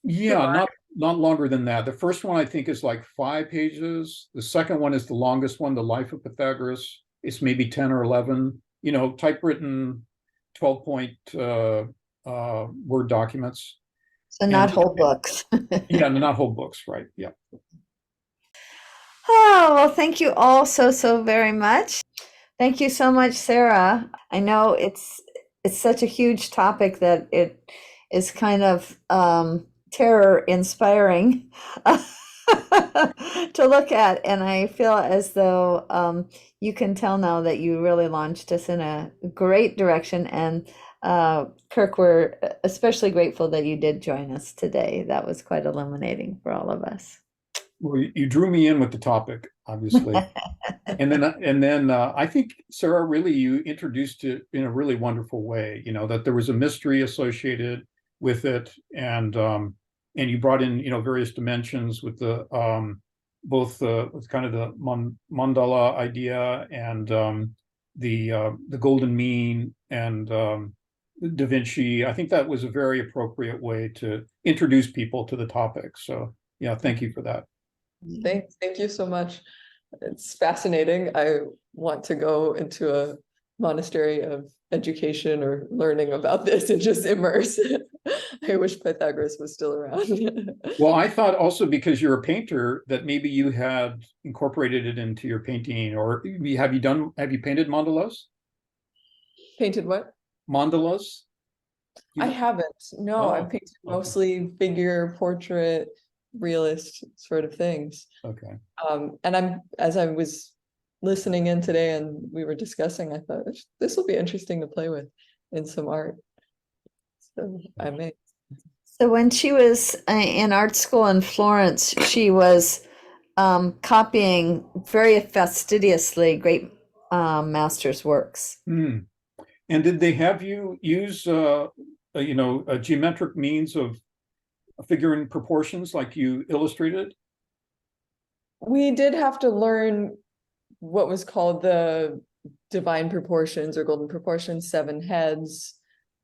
Yeah, not longer than that. The first one I think is like 5 pages. The second one is the longest one, The Life of Pythagoras. It's maybe 10 or 11, typewritten 12-point Word documents. So not whole books. Yeah, not whole books, right? Yeah. Oh, well, thank you all so very much. Thank you so much, Sarah. I know it's such a huge topic that it is kind of terror inspiring to look at, and I feel as though you can tell now that you really launched us in a great direction. And Kirk, we're especially grateful that you did join us today. That was quite illuminating for all of us. Well, you drew me in with the topic, obviously. and then I think, Sarah, really you introduced it in a really wonderful way, that there was a mystery associated with it, and you brought in, various dimensions with the both with kind of the mandala idea, and the golden mean, and Da Vinci. I think that was a very appropriate way to introduce people to the topic. So yeah, thank you for that. Thank you so much. It's fascinating. I want to go into a monastery of education or learning about this and just immerse. I wish Pythagoras was still around. Well, I thought also, because you're a painter, that maybe you had incorporated it into your painting, or have you painted mandalas? Painted what? Mandalas? I haven't. No, I've painted mostly figure, portrait, realist sort of things. Okay. And as I was listening in today and we were discussing, I thought this will be interesting to play with in some art. So I may. So when she was in art school in Florence, she was copying very fastidiously great masters' works. And did they have you use a geometric means of figuring proportions like you illustrated? We did have to learn what was called the divine proportions or golden proportions, 7 heads.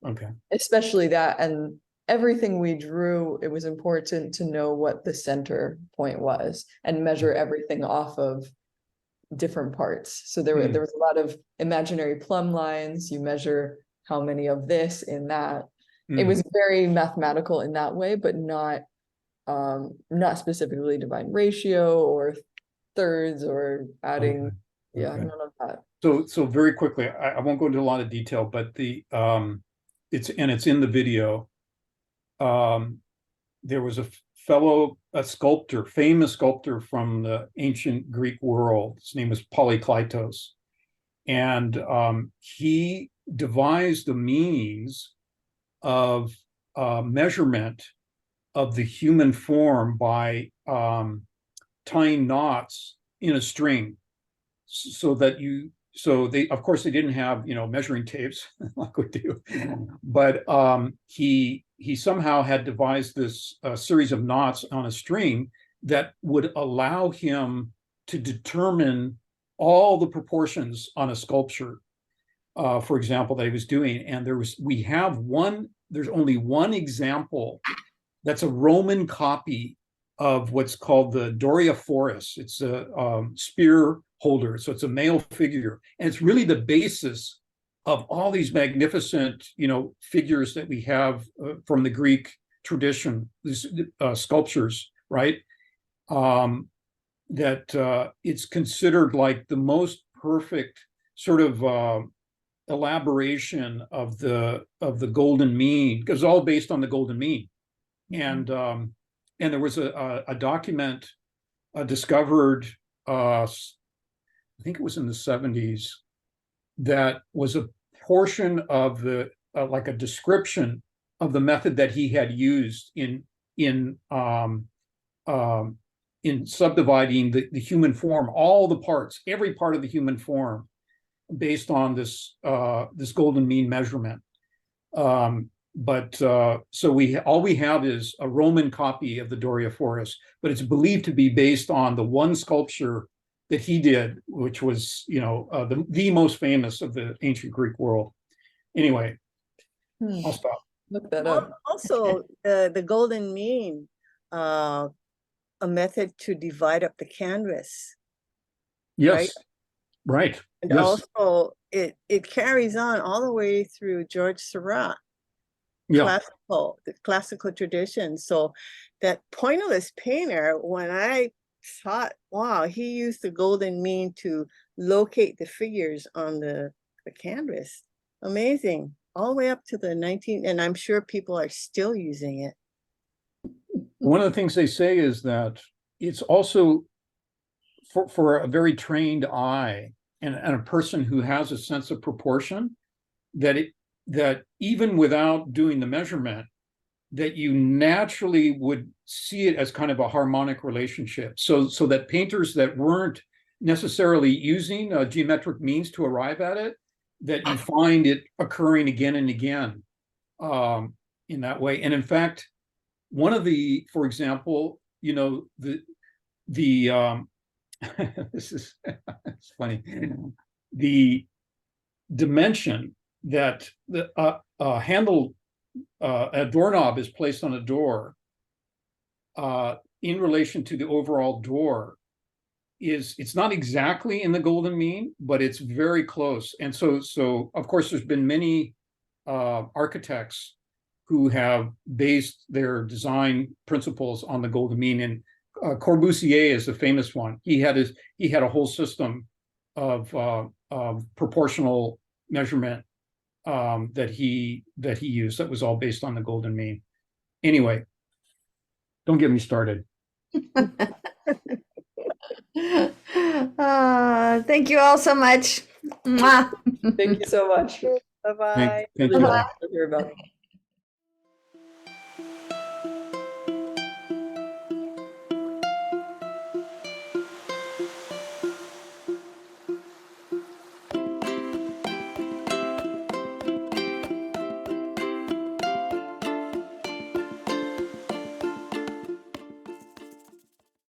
Okay. Especially that, and everything we drew, it was important to know what the center point was and measure everything off of different parts. So there was a lot of imaginary plumb lines. You measure how many of this in that. It was very mathematical in that way, but not specifically divine ratio or thirds or adding. Okay. Yeah, Okay. none of that. So very quickly, I won't go into a lot of detail, but it's in the video. There was a sculptor, famous sculptor from the ancient Greek world. His name was Polykleitos. And he devised the means of measurement of the human form by tying knots in a string, so they, of course, they didn't have, measuring tapes like we do, but he somehow had devised this series of knots on a string that would allow him to determine all the proportions on a sculpture, for example, that he was doing. And there's only one example that's a Roman copy of what's called the Doriophorus. It's a spear holder, so it's a male figure, and it's really the basis of all these magnificent, figures that we have from the Greek tradition, these sculptures, right? That it's considered like the most perfect sort of elaboration of the golden mean, because it's all based on the golden mean. And there was a document discovered, I think it was in the 70s, that was a portion of the like a description of the method that he had used in subdividing the human form, all the parts, every part of the human form, based on this golden mean measurement. But all we have is a Roman copy of the Doriophorus, but it's believed to be based on the one sculpture that he did, which was, the most famous of the ancient Greek world. Anyway, I'll stop. Look that up. Also, the golden mean, a method to divide up the canvas. Yes, right. And yes. also, it carries on all the way through George Seurat. Yeah. The classical tradition. So that pointillist painter, when I thought, wow, he used the golden mean to locate the figures on the canvas. Amazing. All the way up to the 19th, and I'm sure people are still using it. One of the things they say is that it's also for a very trained eye and a person who has a sense of proportion, that even without doing the measurement, that you naturally would see it as kind of a harmonic relationship. So that painters that weren't necessarily using geometric means to arrive at it, that you find it occurring again and again in that way. And in fact, one of the, for example, the this is it's funny, the dimension that the a doorknob is placed on a door in relation to the overall door it's not exactly in the golden mean, but it's very close. And so of course there's been many architects who have based their design principles on the golden mean, and Corbusier is the famous one. He had a whole system of proportional measurement that he used that was all based on the golden mean. Anyway, don't get me started. Thank you all so much. Mwah. Thank you so much. Bye-bye. Thank you all. Hear about it.